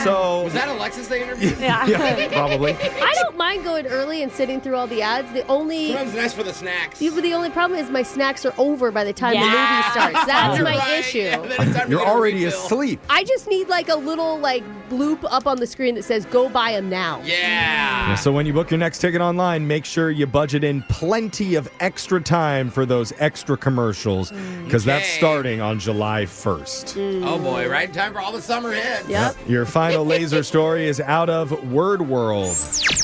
[SPEAKER 4] So
[SPEAKER 3] Was that Alexis they interviewed?
[SPEAKER 4] yeah, probably.
[SPEAKER 1] I don't mind going early and sitting through all the ads. The only
[SPEAKER 3] Sometimes nice for the snacks.
[SPEAKER 1] but the only problem is my snacks are over by the time the movie starts. That's
[SPEAKER 3] You're
[SPEAKER 1] my
[SPEAKER 3] right.
[SPEAKER 1] issue.
[SPEAKER 3] Yeah, then it's time to
[SPEAKER 4] You're
[SPEAKER 3] get a
[SPEAKER 4] already
[SPEAKER 3] refill.
[SPEAKER 4] asleep.
[SPEAKER 1] I just need like a little like bloop up on the screen that says "Go buy them now."
[SPEAKER 3] Yeah.
[SPEAKER 4] So when you book your next ticket online, make sure you budget in plenty of extra time for those extra commercials because that's
[SPEAKER 3] Okay.
[SPEAKER 4] starting on July 1st.
[SPEAKER 3] Oh boy, right in time for all the summer hits.
[SPEAKER 1] Yep.
[SPEAKER 4] Your final laser story is out of Word World.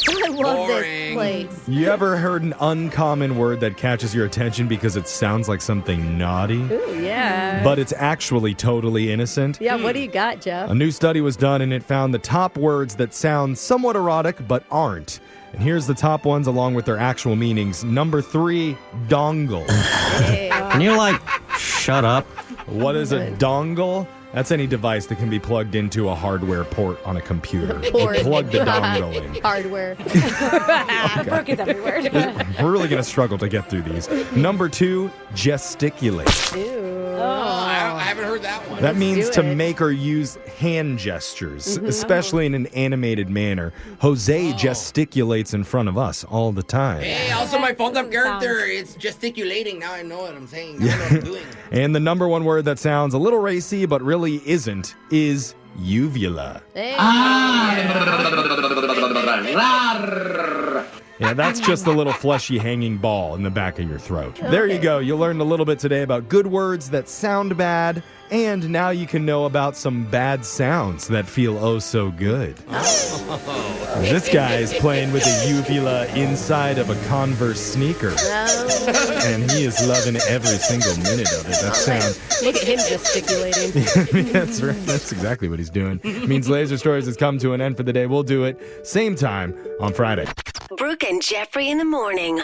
[SPEAKER 1] I love
[SPEAKER 3] Boring.
[SPEAKER 1] this place.
[SPEAKER 4] You ever heard an uncommon word that catches your attention because it sounds like something naughty,
[SPEAKER 1] Ooh, yeah.
[SPEAKER 4] but it's actually totally innocent?
[SPEAKER 1] Yeah, what do you got, Jeff?
[SPEAKER 4] A new study was done and it found the top words that sound somewhat erotic but aren't. And here's the top ones along with their actual meanings. Number 3, dongle.
[SPEAKER 13] Can you, shut up?
[SPEAKER 4] What is a dongle? That's any device that can be plugged into a hardware port on a computer.
[SPEAKER 1] Port.
[SPEAKER 4] Plug the dongle in.
[SPEAKER 1] Hardware.
[SPEAKER 2] Brooke is everywhere.
[SPEAKER 4] We're really going to struggle to get through these. Number 2, gesticulate.
[SPEAKER 3] I haven't heard that one.
[SPEAKER 4] That means
[SPEAKER 1] do
[SPEAKER 4] to
[SPEAKER 1] it.
[SPEAKER 4] make or use hand gestures, especially in an animated manner. Jose gesticulates in front of us all the time.
[SPEAKER 3] Hey, also my phone up character, it's gesticulating. Now I know what I'm saying. Now I know what I'm doing.
[SPEAKER 4] And the number one word that sounds a little racy but really isn't is uvula.
[SPEAKER 1] Hey.
[SPEAKER 4] Yeah, that's just the little fleshy hanging ball in the back of your throat. There you go. You learned a little bit today about good words that sound bad, and now you can know about some bad sounds that feel oh so good. This guy is playing with a uvula inside of a Converse sneaker, and he is loving every single minute of it. That sound.
[SPEAKER 1] Look at him gesticulating.
[SPEAKER 4] That's right. That's exactly what he's doing. Means Laser Stories has come to an end for the day. We'll do it same time on Friday.
[SPEAKER 6] Brooke and Jeffrey in the morning.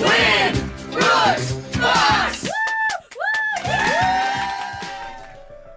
[SPEAKER 3] Win! Brooks! Boss!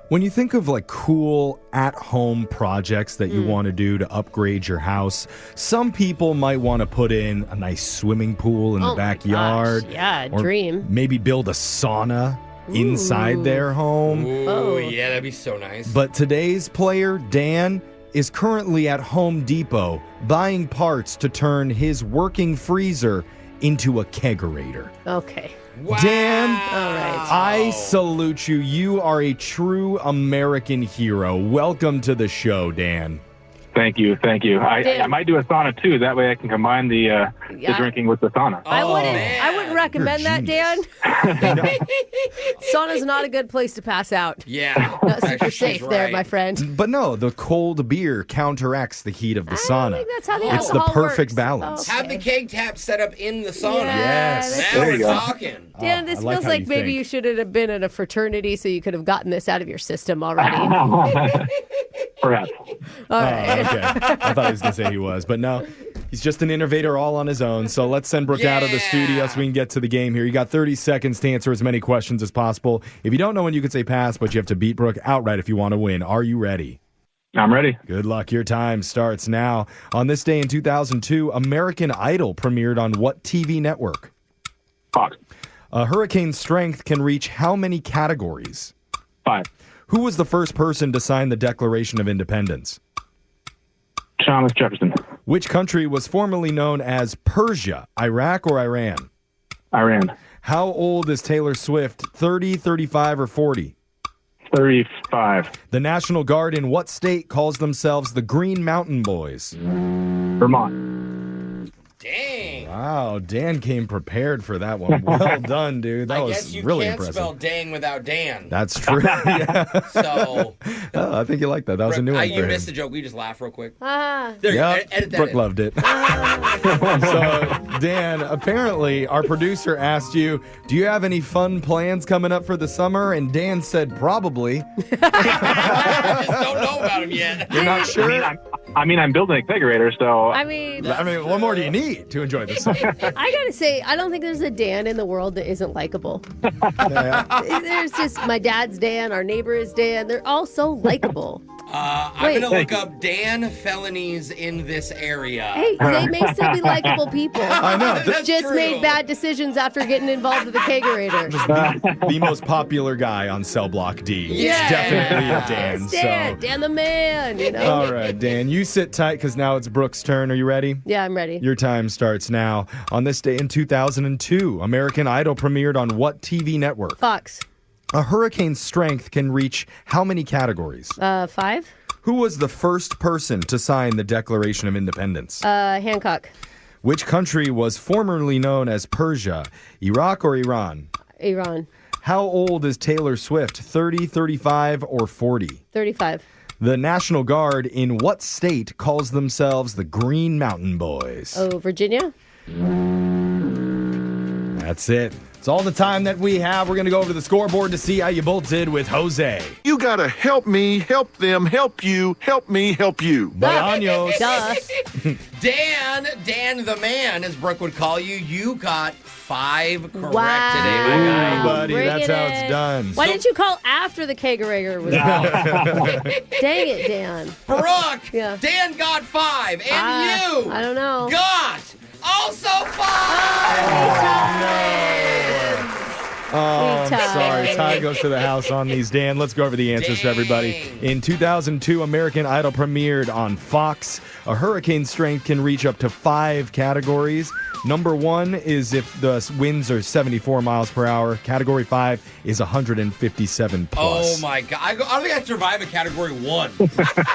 [SPEAKER 4] When you think of cool at-home projects that you want to do to upgrade your house, some people might want to put in a nice swimming pool in the backyard.
[SPEAKER 1] Gosh. Yeah,
[SPEAKER 4] or
[SPEAKER 1] dream.
[SPEAKER 4] Maybe build a sauna inside their home.
[SPEAKER 3] Oh, yeah, that'd be so nice.
[SPEAKER 4] But today's player, Dan, is currently at Home Depot buying parts to turn his working freezer into a kegerator.
[SPEAKER 1] Okay.
[SPEAKER 3] Wow.
[SPEAKER 4] Dan,
[SPEAKER 1] All right.
[SPEAKER 4] I salute you. You are a true American hero. Welcome to the show, Dan.
[SPEAKER 14] Thank you. I might do a sauna too. That way I can combine the drinking with the sauna.
[SPEAKER 1] I wouldn't recommend that, Dan. Sauna's not a good place to pass out.
[SPEAKER 3] Yeah.
[SPEAKER 1] Not super
[SPEAKER 3] She's
[SPEAKER 1] safe there,
[SPEAKER 3] right.
[SPEAKER 1] my friend.
[SPEAKER 4] But no, the cold beer counteracts the heat of the
[SPEAKER 1] I
[SPEAKER 4] sauna.
[SPEAKER 1] think that's how the
[SPEAKER 4] It's the
[SPEAKER 1] alcohol
[SPEAKER 4] perfect
[SPEAKER 1] works.
[SPEAKER 4] balance.
[SPEAKER 1] Okay.
[SPEAKER 3] Have the keg tap set up in the sauna.
[SPEAKER 1] Yes.
[SPEAKER 3] Now
[SPEAKER 14] There
[SPEAKER 3] we're
[SPEAKER 14] you go.
[SPEAKER 3] talking.
[SPEAKER 1] Dan, this
[SPEAKER 4] I like
[SPEAKER 1] feels
[SPEAKER 4] how
[SPEAKER 1] like
[SPEAKER 4] you
[SPEAKER 1] maybe
[SPEAKER 4] think.
[SPEAKER 1] you should have been in a fraternity so you could have gotten this out of your system already.
[SPEAKER 14] Perhaps.
[SPEAKER 1] All right.
[SPEAKER 4] Okay. I thought he was going to say he was, but no. He's just an innovator all on his own. So let's send Brooke out of the studio so we can get to the game here. You got 30 seconds to answer as many questions as possible. If you don't know when, you can say pass, but you have to beat Brooke outright if you want to win. Are you ready?
[SPEAKER 14] I'm ready.
[SPEAKER 4] Good luck. Your time starts now. On this day in 2002, American Idol premiered on what TV network?
[SPEAKER 14] Fox.
[SPEAKER 4] A hurricane's strength can reach how many categories?
[SPEAKER 14] 5.
[SPEAKER 4] Who was the first person to sign the Declaration of Independence?
[SPEAKER 14] Thomas Jefferson.
[SPEAKER 4] Which country was formerly known as Persia, Iraq, or Iran?
[SPEAKER 14] Iran.
[SPEAKER 4] How old is Taylor Swift, 30, 35, or 40?
[SPEAKER 14] 35.
[SPEAKER 4] The National Guard in what state calls themselves the Green Mountain Boys?
[SPEAKER 14] Vermont.
[SPEAKER 3] Dang.
[SPEAKER 4] Wow, Dan came prepared for that one. Well done, dude. That
[SPEAKER 3] I
[SPEAKER 4] was
[SPEAKER 3] guess you
[SPEAKER 4] really
[SPEAKER 3] can't
[SPEAKER 4] impressive.
[SPEAKER 3] spell dang without Dan.
[SPEAKER 4] That's true. Yeah.
[SPEAKER 3] So,
[SPEAKER 4] I think you like that. That was a new one for
[SPEAKER 3] you
[SPEAKER 4] him.
[SPEAKER 3] missed the joke. We just laugh real quick.
[SPEAKER 1] Ah.
[SPEAKER 3] There,
[SPEAKER 4] Yep.
[SPEAKER 3] edit that
[SPEAKER 4] Brooke
[SPEAKER 3] in.
[SPEAKER 4] loved it. So, Dan, apparently our producer asked you, do you have any fun plans coming up for the summer? And Dan said, probably.
[SPEAKER 3] I just don't know about him yet.
[SPEAKER 4] You're not sure?
[SPEAKER 14] I'm building a kegerator, so...
[SPEAKER 1] I mean,
[SPEAKER 4] what more do you need to enjoy this summer?
[SPEAKER 1] I gotta say, I don't think there's a Dan in the world that isn't likable. There's just my dad's Dan, our neighbor is Dan. They're all so likable.
[SPEAKER 3] I'm going to look up Dan felonies in this area.
[SPEAKER 1] Hey, they may still be likable people.
[SPEAKER 4] I know.
[SPEAKER 3] That's
[SPEAKER 1] just
[SPEAKER 3] true.
[SPEAKER 1] made bad decisions after getting involved with the kegerator.
[SPEAKER 4] The most popular guy on Cell Block D.
[SPEAKER 1] Yeah.
[SPEAKER 4] It's definitely a Dan.
[SPEAKER 1] It's Dan,
[SPEAKER 4] So.
[SPEAKER 1] Dan the man, you know.
[SPEAKER 4] All right, Dan, you sit tight because now it's Brooke's turn. Are you ready?
[SPEAKER 1] Yeah, I'm ready.
[SPEAKER 4] Your time starts now. On this day in 2002, American Idol premiered on what TV network?
[SPEAKER 1] Fox.
[SPEAKER 4] A hurricane's strength can reach how many categories?
[SPEAKER 1] 5.
[SPEAKER 4] Who was the first person to sign the Declaration of Independence?
[SPEAKER 1] Hancock.
[SPEAKER 4] Which country was formerly known as Persia, Iraq, or Iran?
[SPEAKER 1] Iran.
[SPEAKER 4] How old is Taylor Swift, 30, 35, or 40?
[SPEAKER 1] 35.
[SPEAKER 4] The National Guard in what state calls themselves the Green Mountain Boys?
[SPEAKER 1] Oh, Virginia?
[SPEAKER 4] That's it. It's all the time that we have. We're going to go over to the scoreboard to see how you both did with Jose.
[SPEAKER 15] You got to help me, help them, help you, help me, help you.
[SPEAKER 4] Bolaños.
[SPEAKER 1] Duh.
[SPEAKER 3] Dan the man, as Brooke would call you, you got 5 correct
[SPEAKER 1] Wow.
[SPEAKER 3] today, my guy.
[SPEAKER 4] Buddy,
[SPEAKER 1] Bring
[SPEAKER 4] that's
[SPEAKER 1] it
[SPEAKER 4] how
[SPEAKER 1] in.
[SPEAKER 4] it's done.
[SPEAKER 1] Why didn't you call after the kegerator was out? Dang it, Dan.
[SPEAKER 3] Brooke,
[SPEAKER 1] Yeah.
[SPEAKER 3] Dan got 5, and you
[SPEAKER 1] I don't know.
[SPEAKER 3] got also 5.
[SPEAKER 4] Oh, I'm
[SPEAKER 1] We tied.
[SPEAKER 4] sorry. Tie goes to the house on these, Dan. Let's go over the answers for everybody. In 2002, American Idol premiered on Fox. A hurricane's strength can reach up to 5 categories. Number 1 is if the winds are 74 miles per hour. Category 5 is 157 plus.
[SPEAKER 3] Oh, my God. I don't think I'd survive a Category 1.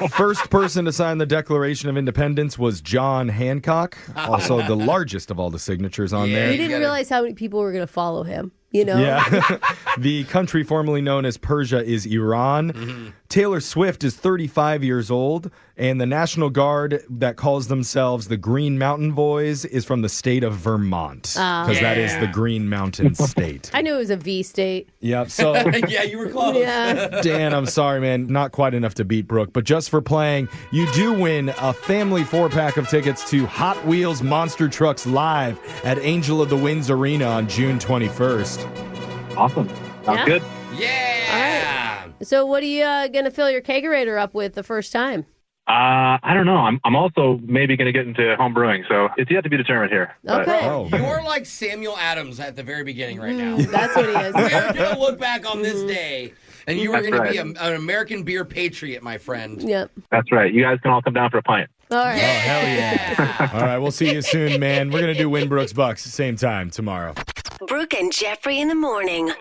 [SPEAKER 4] First person to sign the Declaration of Independence was John Hancock, also the largest of all the signatures on there.
[SPEAKER 1] He didn't realize how many people were going to follow him. You know?
[SPEAKER 4] Yeah. The country formerly known as Persia is Iran.
[SPEAKER 3] Mm-hmm.
[SPEAKER 4] Taylor Swift is 35 years old, and the National Guard that calls themselves the Green Mountain Boys is from the state of Vermont, because that is the Green Mountain state.
[SPEAKER 1] I knew it was a V state.
[SPEAKER 4] Yep. So,
[SPEAKER 3] Yeah, you were close.
[SPEAKER 1] Yeah.
[SPEAKER 4] Dan, I'm sorry, man. Not quite enough to beat Brooke, but just for playing, you do win a family 4-pack of tickets to Hot Wheels Monster Trucks Live at Angel of the Winds Arena on June 21st.
[SPEAKER 14] Awesome. Sounds
[SPEAKER 1] Yeah.
[SPEAKER 14] good.
[SPEAKER 3] Yeah.
[SPEAKER 1] So what are you going to fill your kegerator up with the first time?
[SPEAKER 14] I don't know. I'm also maybe going to get into home brewing, so it's yet to be determined here. But-
[SPEAKER 1] Okay.
[SPEAKER 3] You're like Samuel Adams at the very beginning right now.
[SPEAKER 1] That's what he is.
[SPEAKER 3] We're going to look back on this day, and you are
[SPEAKER 14] That's
[SPEAKER 3] going to be
[SPEAKER 14] right.
[SPEAKER 3] an American beer patriot, my friend.
[SPEAKER 1] Yep.
[SPEAKER 14] That's right. You guys can all come down for a pint.
[SPEAKER 1] All right.
[SPEAKER 4] Oh, hell yeah. All right, we'll see you soon, man. We're going to do Winbrooks Bucks same time tomorrow.
[SPEAKER 6] Brooke and Jeffrey in the morning.